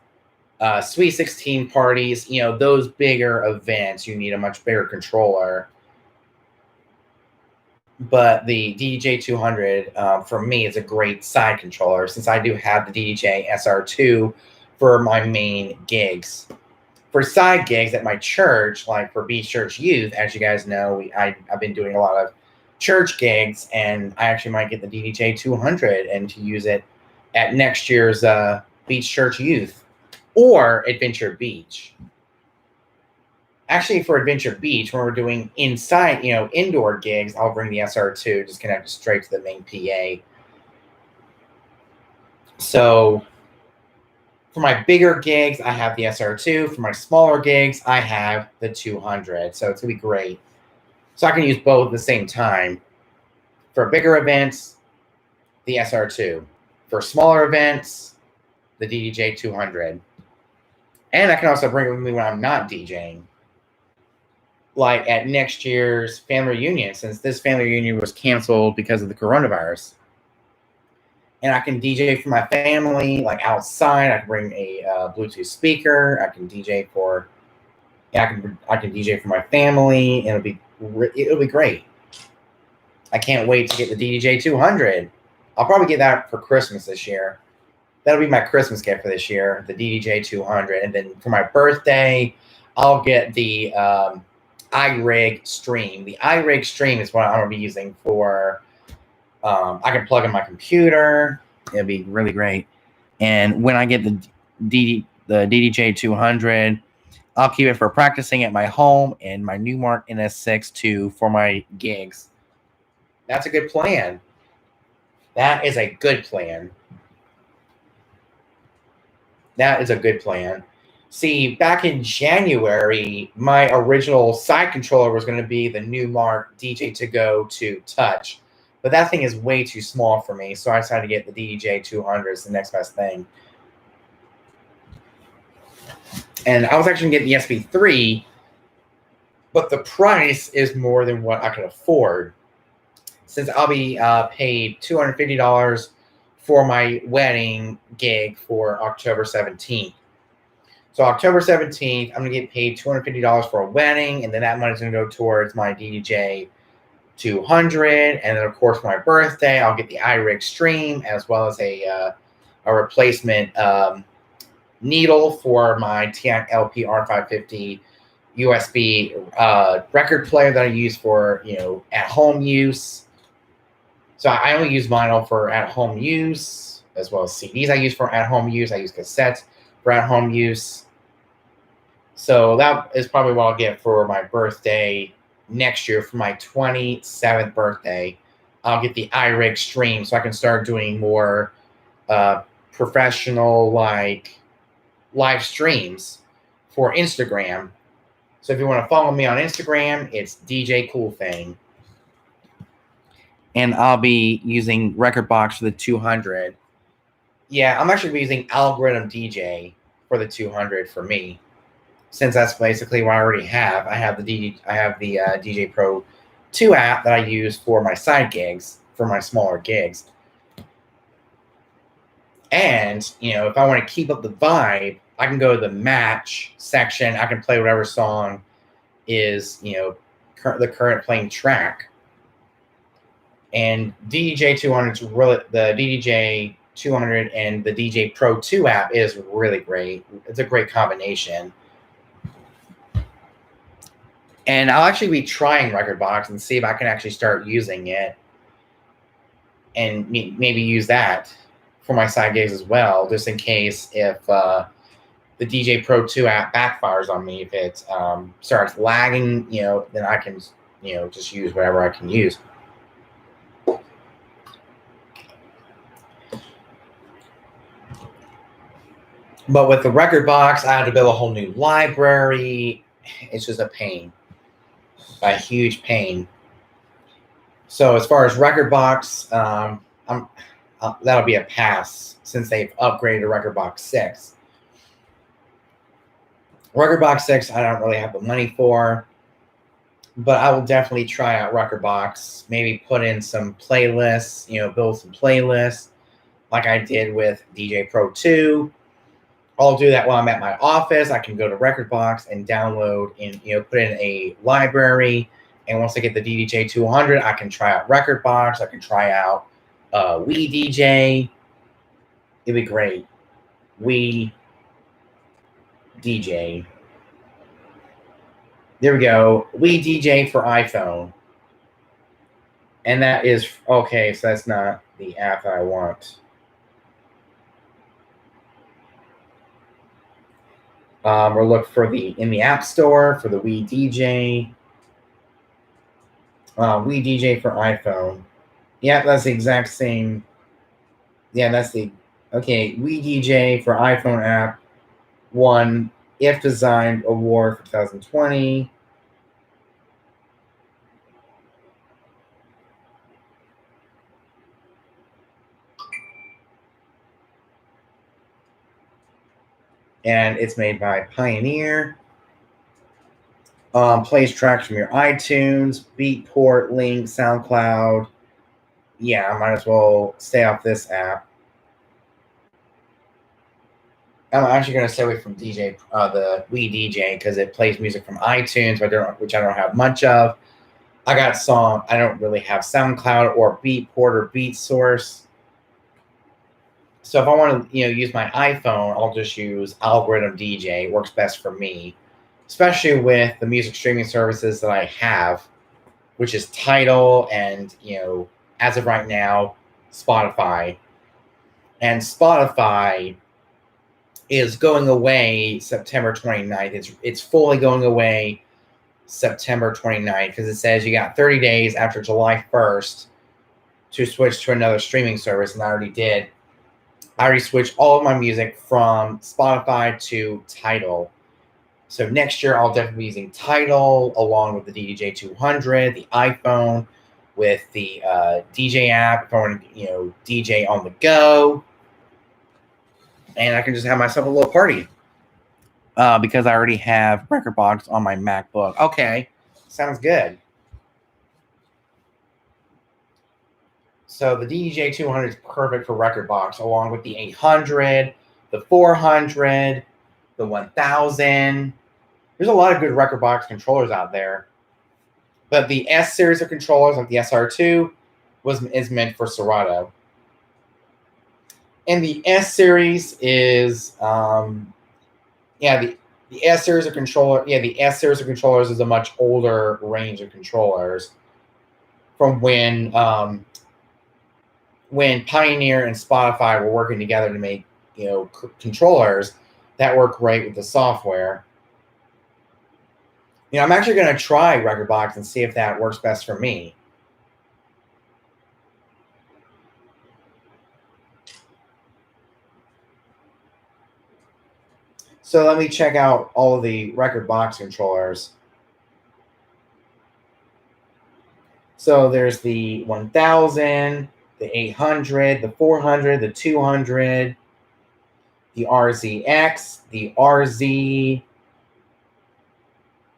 Sweet 16 parties. Those bigger events, you need a much bigger controller. But the DDJ200 for me is a great side controller since I do have the DDJ SR2 for my main gigs. For side gigs at my church, like for Beach Church Youth, as you guys know, I've been doing a lot of church gigs, and I actually might get the DDJ200 and to use it at next year's Beach Church Youth or Adventure Beach. Actually, for Adventure Beach, when we're doing inside, indoor gigs, I'll bring the SR2, just connect it straight to the main PA. So for my bigger gigs, I have the SR2. For my smaller gigs, I have the 200. So it's going to be great. So I can use both at the same time. For bigger events, the SR2. For smaller events, the DDJ 200. And I can also bring it with me when I'm not DJing. Like at next year's family reunion, since this family reunion was canceled because of the coronavirus. And I can DJ for my family, like outside. I can bring a Bluetooth speaker. I can DJ for, I can DJ for my family, and it'll be great. I can't wait to get the DDJ 200. I'll probably get that for Christmas this year. That'll be my Christmas gift for this year, the DDJ 200. And then for my birthday, I'll get the iRig Stream. The iRig Stream is what I'm going to be using for. I can plug in my computer. It'll be really great. And when I get the DDJ 200, I'll keep it for practicing at my home and my Newmark NS6 for my gigs. That's a good plan. That is a good plan. That is a good plan. See, back in January, my original side controller was going to be the Newmark DJ2Go 2 Touch. But that thing is way too small for me, so I decided to get the DDJ 200 as the next best thing. And I was actually going to get the SP3, but the price is more than what I could afford. Since I'll be paid $250 for my wedding gig for October 17th. So October 17th, I'm going to get paid $250 for a wedding, and then that money's going to go towards my DDJ 200, and then of course my birthday I'll get the iRig Stream as well as a replacement needle for my TAC LP R550 USB record player that I use for at home use. So I only use vinyl for at home use as well as CDs I use for at home use. I use cassettes for at home use. So that is probably what I'll get for my birthday next year. For my 27th birthday, I'll get the iRig Stream so I can start doing more professional like live streams for Instagram. So if you want to follow me on Instagram, it's DJ Cool Thing. And I'll be using Rekordbox for the 200. Yeah, I'm actually using Algorithm DJ for the 200 for me, since that's basically what I already have. I have the DJ Pro 2 app that I use for my side gigs, for my smaller gigs. And, if I want to keep up the vibe, I can go to the match section. I can play whatever song is, the current playing track. And DDJ 200 is really, the DDJ 200 and the DJ Pro 2 app is really great. It's a great combination. And I'll actually be trying Rekordbox and see if I can actually start using it and maybe use that for my side gigs as well, just in case if the DJ Pro 2 app backfires on me. If it starts lagging, then I can, just use whatever I can use. But with the Rekordbox, I had to build a whole new library. It's just a pain. A huge pain. So as far as Rekordbox, that'll be a pass since they've upgraded to Rekordbox 6. Rekordbox 6, I don't really have the money for, but I will definitely try out Rekordbox. Maybe put in some playlists, build some playlists like I did with DJ Pro 2. I'll do that while I'm at my office. I can go to Rekordbox and download and put in a library And once I get the DDJ 200, I can try out Rekordbox. I can try out WeDJ. It'd be great. WeDJ. There we go. WeDJ for iPhone. And that is, okay, so that's not the app that I want. We'll look for in the App Store for the WeDJ. WeDJ for iPhone. Yeah, that's the exact same. Yeah, that's the, okay, WeDJ for iPhone app won If Design Award for 2020. And it's made by Pioneer. Plays tracks from your iTunes, Beatport, Link, SoundCloud. Yeah, I might as well stay off this app. I'm actually going to stay away from the WeDJ, because it plays music from iTunes, which I don't have much of. I don't really have SoundCloud or Beatport or BeatSource. So if I want to, use my iPhone, I'll just use Algorithm DJ. It works best for me, especially with the music streaming services that I have, which is Tidal and, as of right now, Spotify. And Spotify is going away September 29th. It's fully going away September 29th, because it says you got 30 days after July 1st to switch to another streaming service, and I already did. I already switched all of my music from Spotify to Tidal. So next year, I'll definitely be using Tidal along with the DDJ 200, the iPhone, with the DJ app if I want to, DJ on the go. And I can just have myself a little party. Because I already have Rekordbox on my MacBook. Okay, sounds good. So the DDJ 200 is perfect for Rekordbox, along with the 800, the 400, the 1000. There's a lot of good Rekordbox controllers out there. But the S series of controllers, like the SR2, is meant for Serato. And the S series is, the S series of controller. Yeah, the S series of controllers is a much older range of controllers from when Pioneer and Spotify were working together to make controllers that work great with the software. I'm actually going to try Rekordbox and see if that works best for me. So let me check out all of the Rekordbox controllers. So there's the 1000, the 800, the 400, the 200, the RZX, the RZ.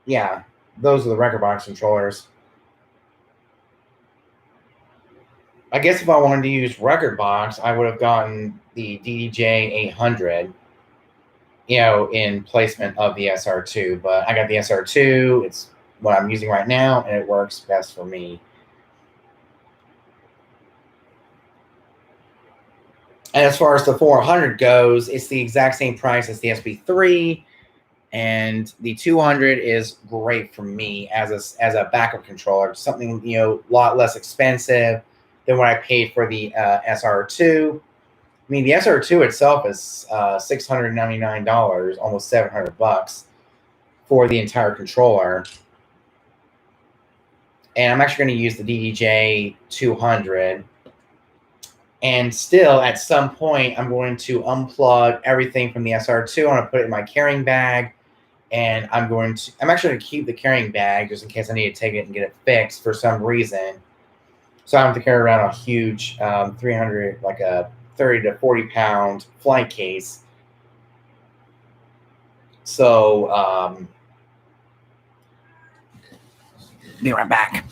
Yeah, those are the Rekordbox controllers. I guess if I wanted to use Rekordbox, I would have gotten the DDJ 800, in placement of the SR2. But I got the SR2. It's what I'm using right now, and it works best for me. And as far as the 400 goes, it's the exact same price as the SP3, and the 200 is great for me as a backup controller. Something a lot less expensive than what I paid for the SR2. I mean, the SR2 itself is $699, almost $700 for the entire controller. And I'm actually going to use the DDJ 200. And still, at some point, I'm going to unplug everything from the SR2. I'm going to put it in my carrying bag. And I'm actually going to keep the carrying bag just in case I need to take it and get it fixed for some reason. So I don't have to carry around a huge 300, like a 30 to 40 pound flight case. So, be right back.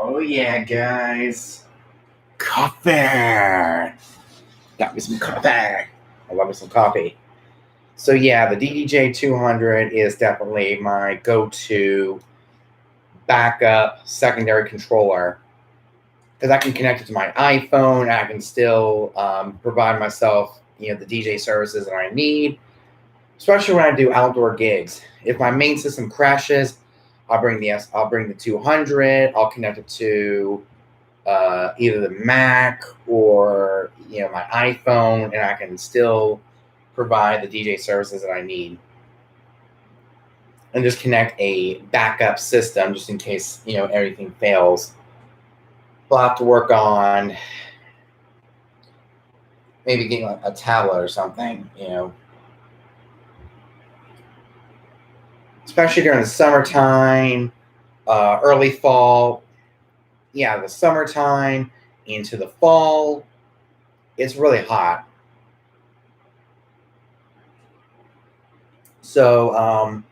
Oh yeah, guys. Coffee. Got me some coffee. I love me some coffee. So yeah, the DDJ 200 is definitely my go-to backup secondary controller because I can connect it to my iPhone. I can still provide myself, the DJ services that I need, especially when I do outdoor gigs. If my main system crashes, I'll bring the 200. I'll connect it to either the Mac or my iPhone, and I can still provide the DJ services that I need, and just connect a backup system just in case everything fails. We'll have to work on maybe getting a tablet or something, especially during the summertime, early fall. Yeah, the summertime into the fall, it's really hot. So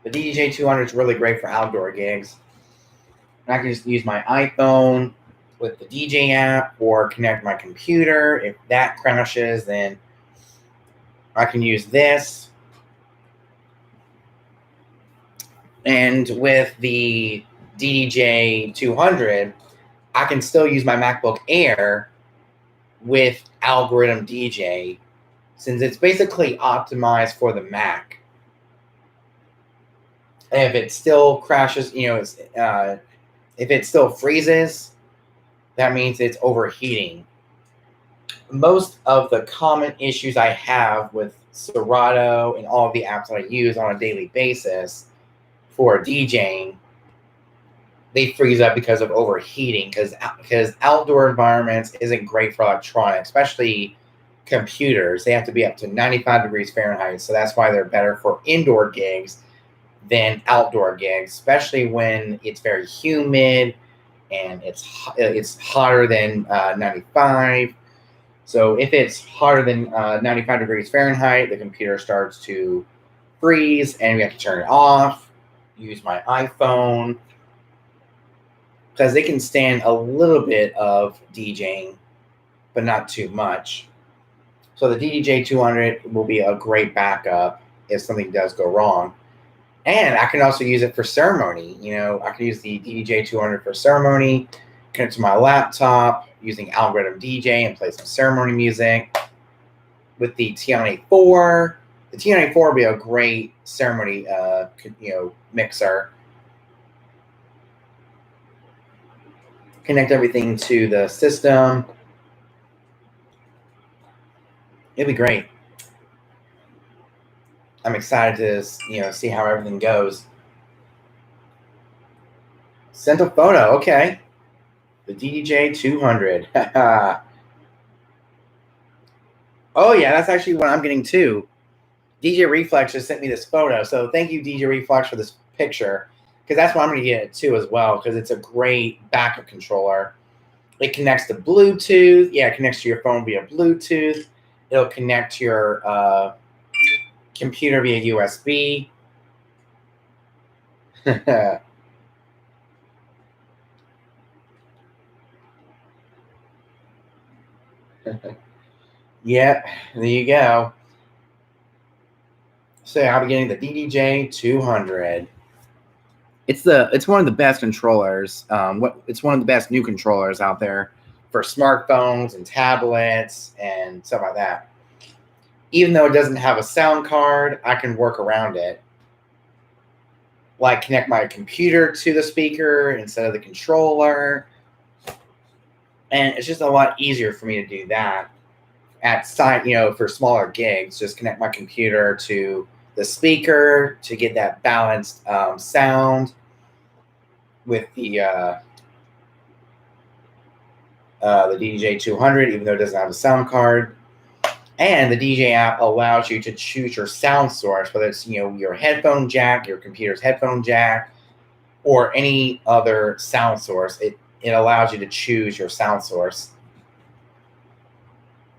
the DDJ 200 is really great for outdoor gigs. I can just use my iPhone with the DJ app or connect my computer. If that crashes, then I can use this. And with the DDJ 200, I can still use my MacBook Air with Algorithm DJ, since it's basically optimized for the Mac. And if it still crashes, if it still freezes, that means it's overheating. Most of the common issues I have with Serato and all of the apps that I use on a daily basis for DJing, they freeze up because of overheating, because outdoor environments isn't great for electronics, especially computers. They have to be up to 95 degrees Fahrenheit, so that's why they're better for indoor gigs than outdoor gigs, especially when it's very humid and it's hotter than 95. So if it's hotter than 95 degrees Fahrenheit, the computer starts to freeze and we have to turn it off. Use my iPhone because they can stand a little bit of DJing, but not too much. So the DDJ 200 will be a great backup if something does go wrong. And I can also use it for ceremony. I can use the DDJ 200 for ceremony, connect to my laptop using Algorithm DJ and play some ceremony music. With the T984, the T984 will be a great ceremony, mixer. Connect everything to the system. It'd be great. I'm excited to see how everything goes. Sent a photo. Okay. The DDJ 200. Oh yeah, that's actually what I'm getting too. DJ Reflex just sent me this photo, so thank you, DJ Reflex, for this picture, because that's what I'm going to get it too as well, because it's a great backup controller. It connects to Bluetooth. Yeah, it connects to your phone via Bluetooth. It'll connect to your computer via USB. Yep, there you go. So I'll be getting the DDJ 200. It's one of the best controllers. It's one of the best new controllers out there for smartphones and tablets and stuff like that. Even though it doesn't have a sound card, I can work around it. Like connect my computer to the speaker instead of the controller. And it's just a lot easier for me to do that at site, for smaller gigs. Just connect my computer to the speaker to get that balanced sound with the DDJ 200, even though it doesn't have a sound card. And the DJ app allows you to choose your sound source, whether it's your headphone jack, your computer's headphone jack, or any other sound source. It allows you to choose your sound source.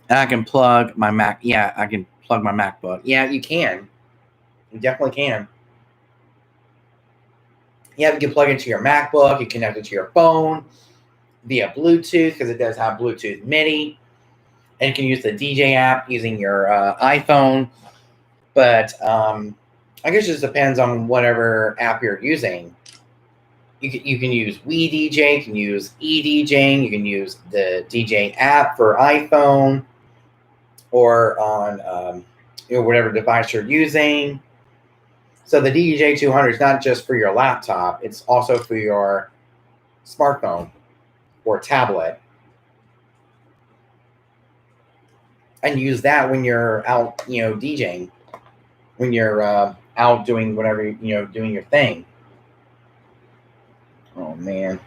And I can plug my Mac. Yeah, I can plug my MacBook. Yeah, you can. You definitely can. Yeah, you can plug it into your MacBook. You connect it to your phone via Bluetooth because it does have Bluetooth MIDI. And you can use the DJ app using your iPhone. But I guess it just depends on whatever app you're using. You can use WeDJ, you can use eDJing, you can use the DJ app for iPhone or on whatever device you're using. So the DDJ 200 is not just for your laptop, it's also for your smartphone or tablet. And use that when you're out, DJing, when you're out doing whatever, doing your thing. Oh man,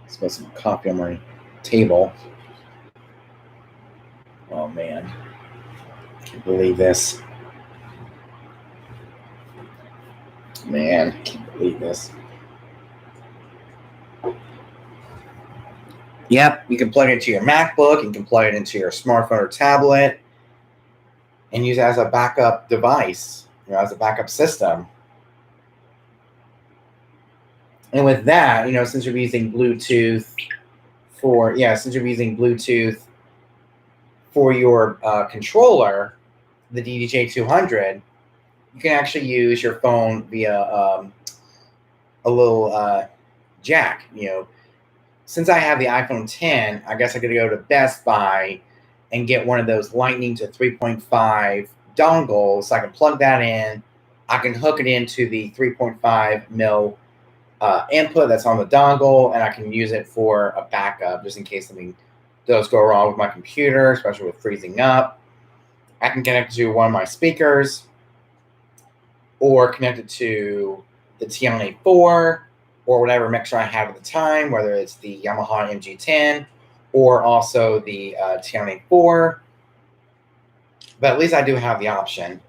I spilled some coffee on my table. Oh man, I can't believe this. Man, I can't believe this. Yep, you can plug it into your MacBook, you can plug it into your smartphone or tablet, and use it as a backup device, as a backup system. And with that, since you're using Bluetooth for your controller, the DDJ 200, you can actually use your phone via a little jack. Since I have the iPhone 10, I guess I could go to Best Buy and get one of those Lightning to 3.5 dongles. So I can plug that in. I can hook it into the 3.5 mil input that's on the dongle, and I can use it for a backup just in case something does go wrong with my computer, especially with freezing up. I can connect it to one of my speakers or connect it to the TM-A4 or whatever mixer I have at the time, whether it's the Yamaha MG10 or also the TM-A4. But at least I do have the option.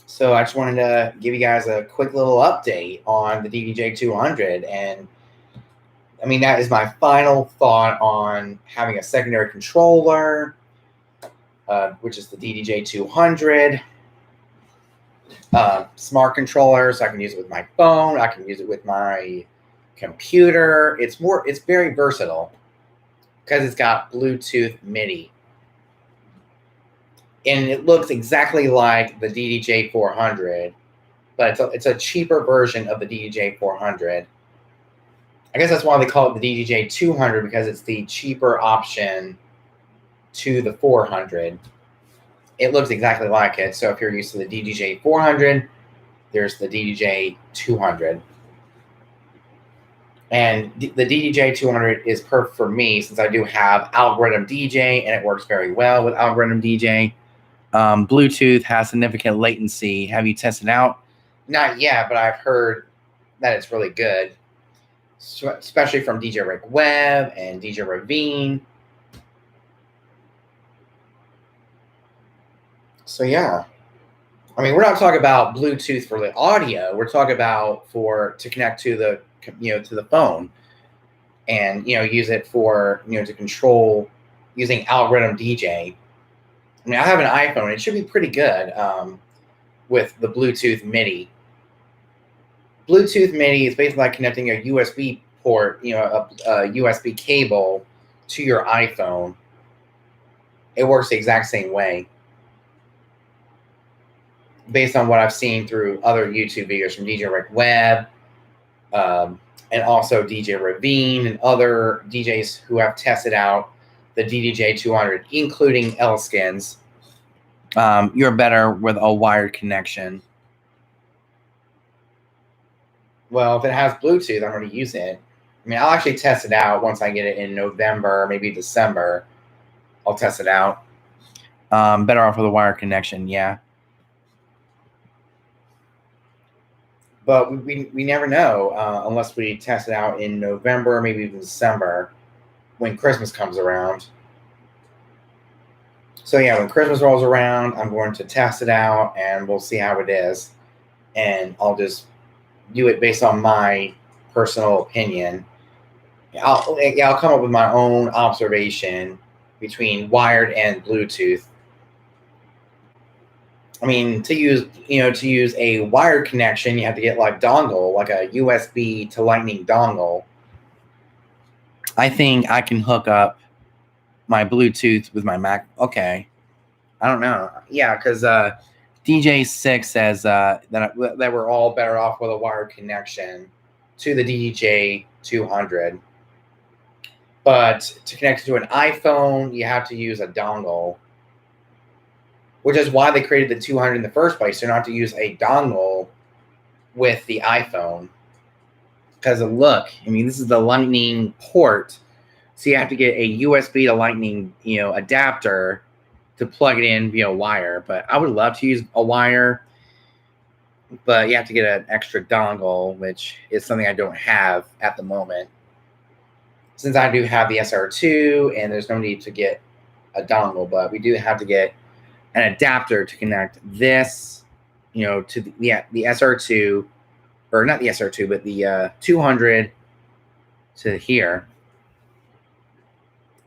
So I just wanted to give you guys a quick little update on the DDJ 200. And I mean, that is my final thought on having a secondary controller, which is the DDJ 200. Smart controller, so I can use it with my phone. I can use it with my computer. It's very versatile because it's got Bluetooth MIDI. And it looks exactly like the DDJ 400, but it's a cheaper version of the DDJ 400. I guess that's why they call it the DDJ 200, because it's the cheaper option to the 400. It looks exactly like it. So if you're used to the DDJ 400, there's the DDJ 200. And the DDJ 200 is perfect for me since I do have Algorithm DJ, and it works very well with Algorithm DJ. Bluetooth has significant latency. Have you tested out? Not yet, but I've heard that it's really good, especially from DJ Rick Webb and DJ Ravine. So yeah, I mean, we're not talking about Bluetooth for the audio. We're talking about to connect to the to the phone, and use it for to control using Algorithm DJ. I mean, I have an iPhone. It should be pretty good with the Bluetooth MIDI. Bluetooth MIDI is basically like connecting a USB port, a USB cable to your iPhone. It works the exact same way, based on what I've seen through other YouTube videos from DJ Rick Webb, and also DJ Ravine and other DJs who have tested out the DDJ 200, including Elskins. You're better with a wired connection. Well, if it has Bluetooth, I'm going to use it. I mean, I'll actually test it out once I get it in November, maybe December. I'll test it out. Better off with a wired connection, yeah. But we never know unless we test it out in November, maybe even December, when Christmas comes around. So yeah, when Christmas rolls around, I'm going to test it out, and we'll see how it is. And I'll just do it based on my personal opinion. I'll come up with my own observation between wired and Bluetooth. I mean, to use a wired connection, you have to get like dongle, like a USB to Lightning dongle. I think I can hook up my Bluetooth with my Mac. Okay. I don't know. Yeah, because DJ6 says that we're all better off with a wired connection to the DJ200. But to connect it to an iPhone, you have to use a dongle, which is why they created the 200 in the first place. So not to use a dongle with the iPhone. Because look, I mean, this is the Lightning port. So you have to get a USB to Lightning, adapter to plug it in via wire. But I would love to use a wire, but you have to get an extra dongle, which is something I don't have at the moment. Since I do have the SR2 and there's no need to get a dongle, but we do have to get an adapter to connect this, to the SR2, or not the SR2, but the 200 to here.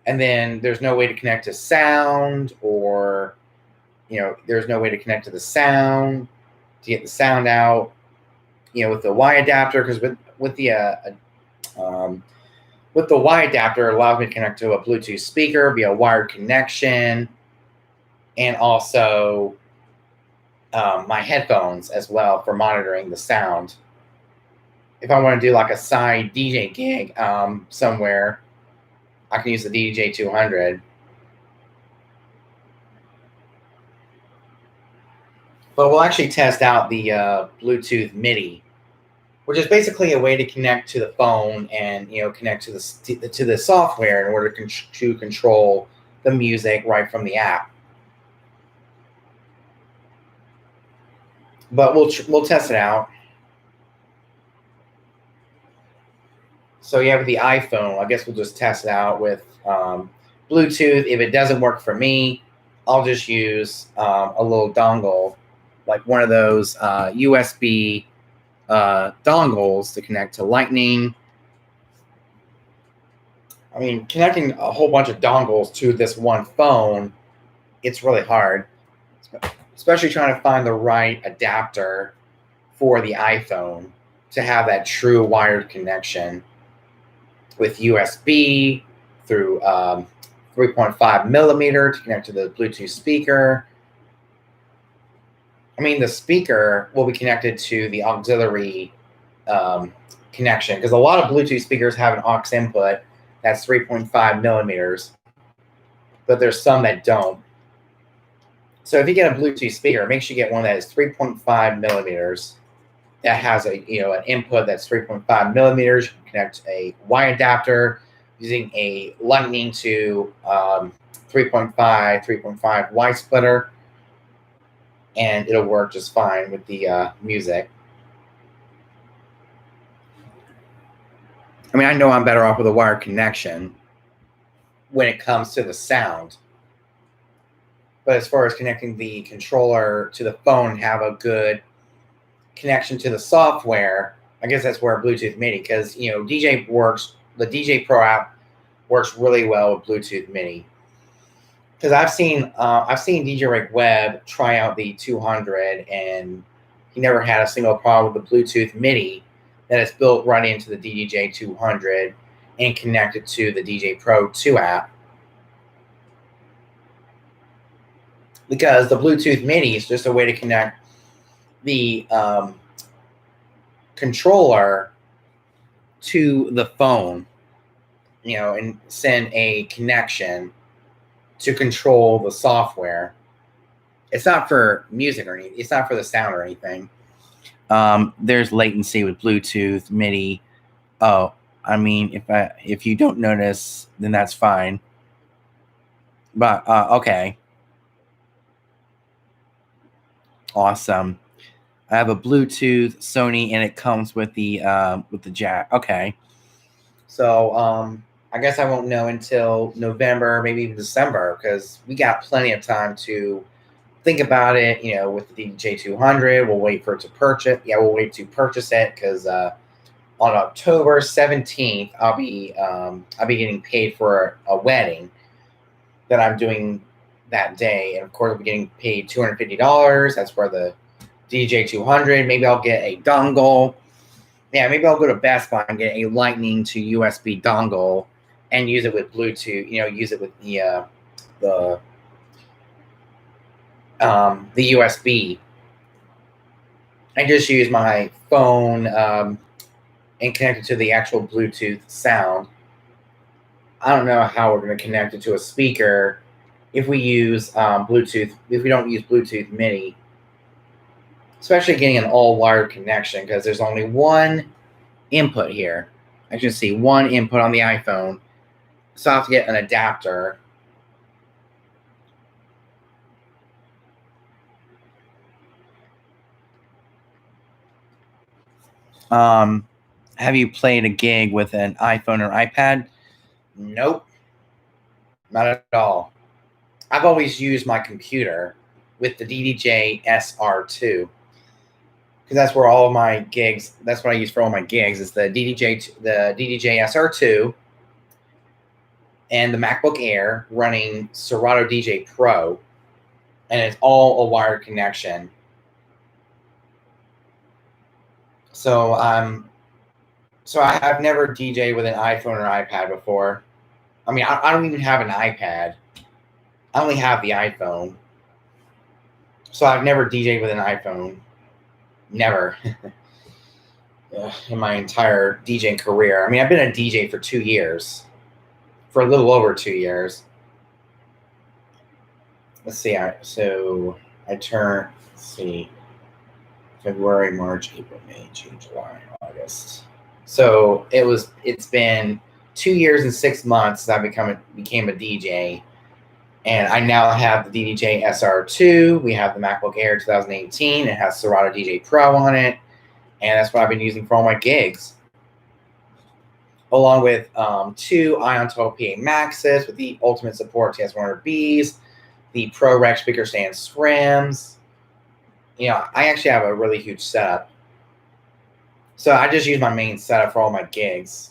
And then there's no way to connect to sound, or, there's no way to connect to the sound to get the sound out, with the Y adapter, because with the Y adapter, it allows me to connect to a Bluetooth speaker via wired connection, and also my headphones as well for monitoring the sound. If I want to do like a side DJ gig somewhere, I can use the DJ200. But we'll actually test out the Bluetooth MIDI, which is basically a way to connect to the phone and connect to the software in order to control the music right from the app. But we'll test it out. So you have the iPhone. I guess we'll just test it out with Bluetooth. If it doesn't work for me, I'll just use a little dongle, like one of those USB dongles to connect to Lightning. I mean, connecting a whole bunch of dongles to this one phone, it's really hard, especially trying to find the right adapter for the iPhone to have that true wired connection with USB through 3.5 millimeter to connect to the Bluetooth speaker. I mean, the speaker will be connected to the auxiliary connection, because a lot of Bluetooth speakers have an aux input that's 3.5 millimeters, but there's some that don't. So if you get a Bluetooth speaker, make sure you get one that is 3.5 millimeters that has an input that's 3.5 millimeters. You can connect a Y adapter using a Lightning to 3.5 Y splitter, and it'll work just fine with the music. I mean, I know I'm better off with a wired connection when it comes to the sound. But as far as connecting the controller to the phone and have a good connection to the software, I guess that's where Bluetooth MIDI, because DJ works. The DJ Pro app works really well with Bluetooth MIDI. Because I've seen DJ Rick Webb try out the 200, and he never had a single problem with the Bluetooth MIDI that is built right into the DJ 200 and connected to the DJ Pro 2 app. Because the Bluetooth MIDI is just a way to connect the controller to the phone, and send a connection to control the software. It's not for music or anything. It's not for the sound or anything. There's latency with Bluetooth MIDI. Oh, I mean, if you don't notice, then that's fine. But okay. Awesome. I have a Bluetooth Sony, and it comes with the jack. Okay. So I guess I won't know until November, maybe even December, because we got plenty of time to think about it. With the DJ200, we'll wait for it to purchase. Yeah, we'll wait to purchase it, because on October 17th, I'll be getting paid for a wedding that I'm doing that day. And of course, I'll be getting paid $250. That's for the DJ200. Maybe I'll get a dongle. Yeah, maybe I'll go to Best Buy and get a Lightning to USB dongle and use it with Bluetooth. Use it with the USB. I just use my phone and connect it to the actual Bluetooth sound. I don't know how we're going to connect it to a speaker if we use Bluetooth. If we don't use Bluetooth MIDI, especially getting an all-wired connection, because there's only one input here. I can see one input on the iPhone, so I have to get an adapter. Have you played a gig with an iPhone or iPad? Nope, not at all. I've always used my computer with the DDJ SR2 because that's where all of my gigs. That's what I use for all my gigs. Is the DDJ SR2 and the MacBook Air running Serato DJ Pro, and it's all a wired connection. So I've never DJed with an iPhone or iPad before. I mean, I don't even have an iPad. I only have the iPhone. So I've never DJed with an iPhone. Never. In my entire DJing career. I mean, I've been a DJ for 2 years. For a little over 2 years. Let's see. February, March, April, May, June, July, August. So it's been 2 years and 6 months since I became a DJ. And I now have the DDJ SR2. We have the MacBook Air 2018. It has Serato DJ Pro on it. And that's what I've been using for all my gigs. Along with 2 Ion Total PA Maxes with the ultimate support TS100Bs, the ProRec speaker stand SRAMs. I actually have a really huge setup. So I just use my main setup for all my gigs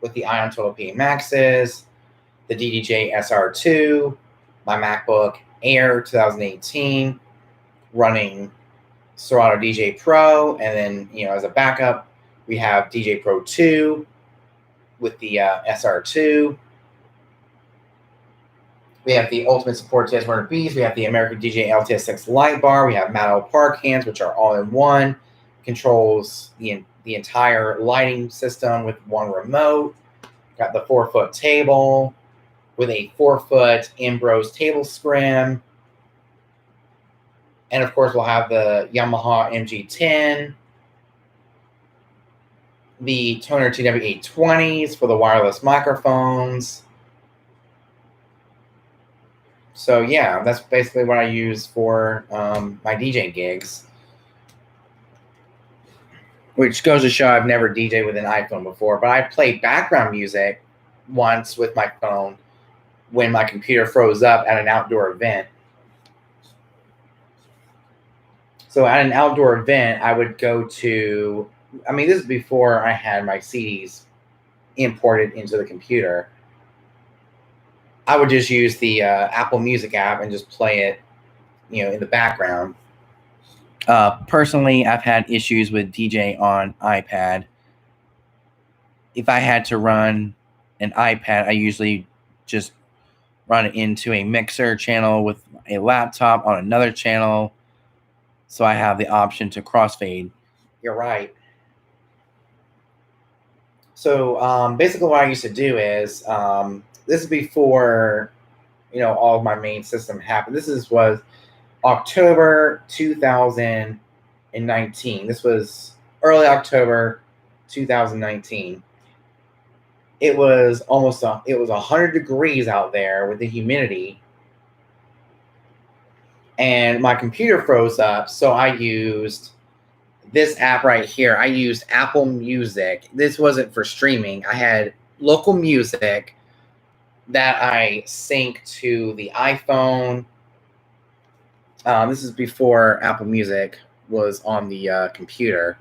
with the Ion Total PA Maxes, the DDJ SR2, my MacBook Air 2018 running Serato DJ Pro, and then as a backup we have DJ Pro 2 with the SR2. We have the ultimate support TS100Bs. We have the American DJ LTS6 light bar. We have Matto Park hands, which are all in one. Controls the entire lighting system with one remote. Got the 4-foot table with a 4-foot Ambrose table scrim. And of course, we'll have the Yamaha MG10, the Toner TW820s for the wireless microphones. So yeah, that's basically what I use for my DJ gigs. Which goes to show I've never DJed with an iPhone before, but I played background music once with my phone when my computer froze up at an outdoor event. So at an outdoor event, I would go to, this is before I had my CDs imported into the computer. I would just use the Apple Music app and just play it, in the background. Personally, I've had issues with DJ on iPad. If I had to run an iPad, I usually just run it into a mixer channel with a laptop on another channel. So I have the option to crossfade. You're right. So basically what I used to do is, this is before, all of my main system happened. This was October 2019. This was early October 2019. It was 100 degrees out there with the humidity. And my computer froze up, so I used this app right here. I used Apple Music. This wasn't for streaming. I had local music that I sync to the iPhone. This is before Apple Music was on the computer.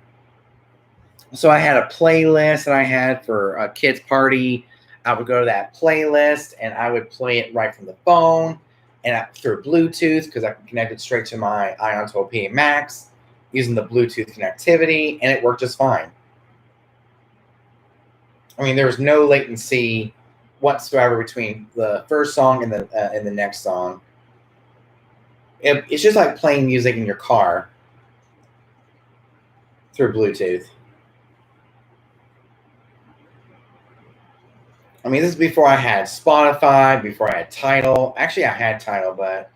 So I had a playlist that I had for a kid's party. I would go to that playlist and I would play it right from the phone. and through Bluetooth, because I can connect it straight to my Ion 12 PA Max using the Bluetooth connectivity, and it worked just fine. I mean, there was no latency whatsoever between the first song and the next song. It's just like playing music in your car through Bluetooth. I mean, this is before I had Spotify, before I had Tidal. Actually, I had Tidal, but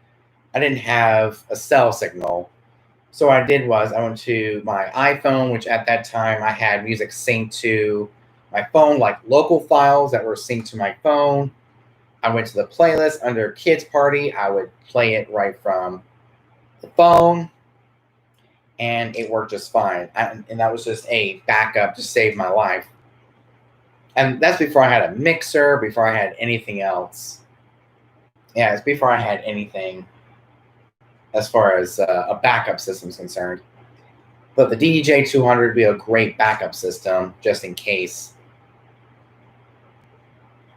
I didn't have a cell signal. So what I did was I went to my iPhone, which at that time I had music synced to my phone, like local files that were synced to my phone. I went to the playlist under Kids Party. I would play it right from the phone, and it worked just fine. And that was just a backup to save my life. And that's before I had a mixer, before I had anything else. Yeah, it's before I had anything as far as a backup system is concerned. But the DDJ200 would be a great backup system just in case.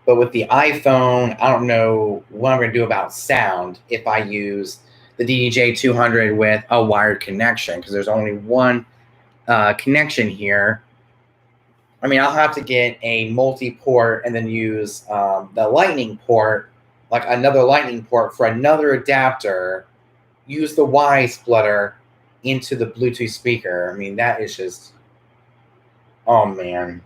But with the iPhone, I don't know what I'm going to do about sound if I use the DDJ200 with a wired connection, because there's only one connection here. I mean, I'll have to get a multi-port and then use the lightning port, like another lightning port for another adapter, use the Y splitter into the Bluetooth speaker. I mean, that is just, oh man.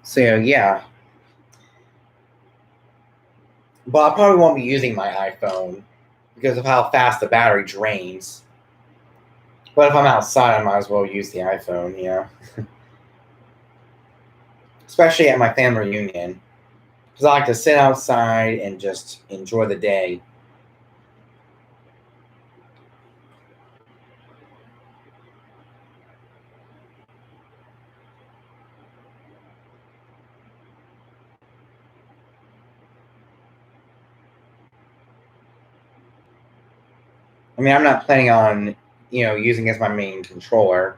So yeah, but I probably won't be using my iPhone because of how fast the battery drains. But if I'm outside, I might as well use the iPhone, yeah. Especially at my family reunion, because I like to sit outside and just enjoy the day. I mean, I'm not planning on, using it as my main controller.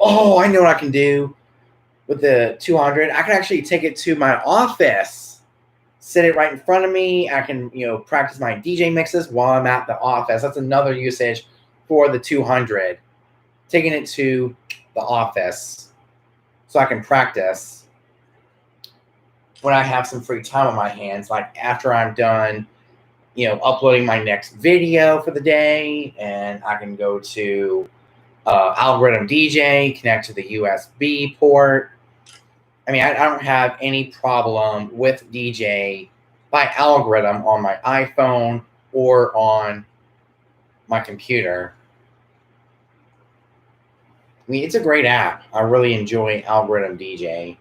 Oh, I know what I can do with the 200. I can actually take it to my office, sit it right in front of me. I can, practice my DJ mixes while I'm at the office. That's another usage for the 200. Taking it to the office so I can practice when I have some free time on my hands, like after I'm done uploading my next video for the day, and I can go to Algorithm DJ, connect to the USB port. I mean, I don't have any problem with DJ by Algorithm on my iPhone or on my computer. I mean, it's a great app. I really enjoy Algorithm DJ.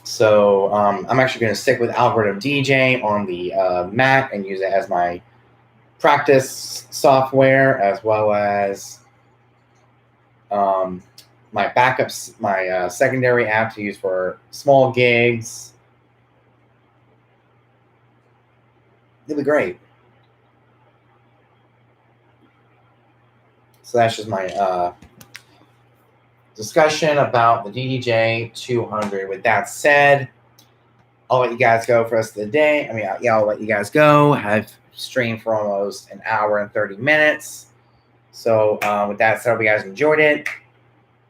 So I'm actually going to stick with Algorithm DJ on the Mac and use it as my practice software, as well as my backups, my secondary app to use for small gigs. It'll be great. So that's just my discussion about the DDJ200. With that said, I'll let you guys go for the rest of the day. I mean, I'll let you guys go. I've streamed for almost an hour and 30 minutes. So with that said, I hope you guys enjoyed it.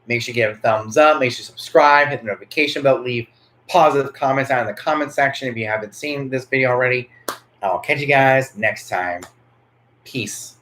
Make sure you give a thumbs up. Make sure you subscribe. Hit the notification bell. Leave positive comments down in the comment section if you haven't seen this video already. I'll catch you guys next time. Peace.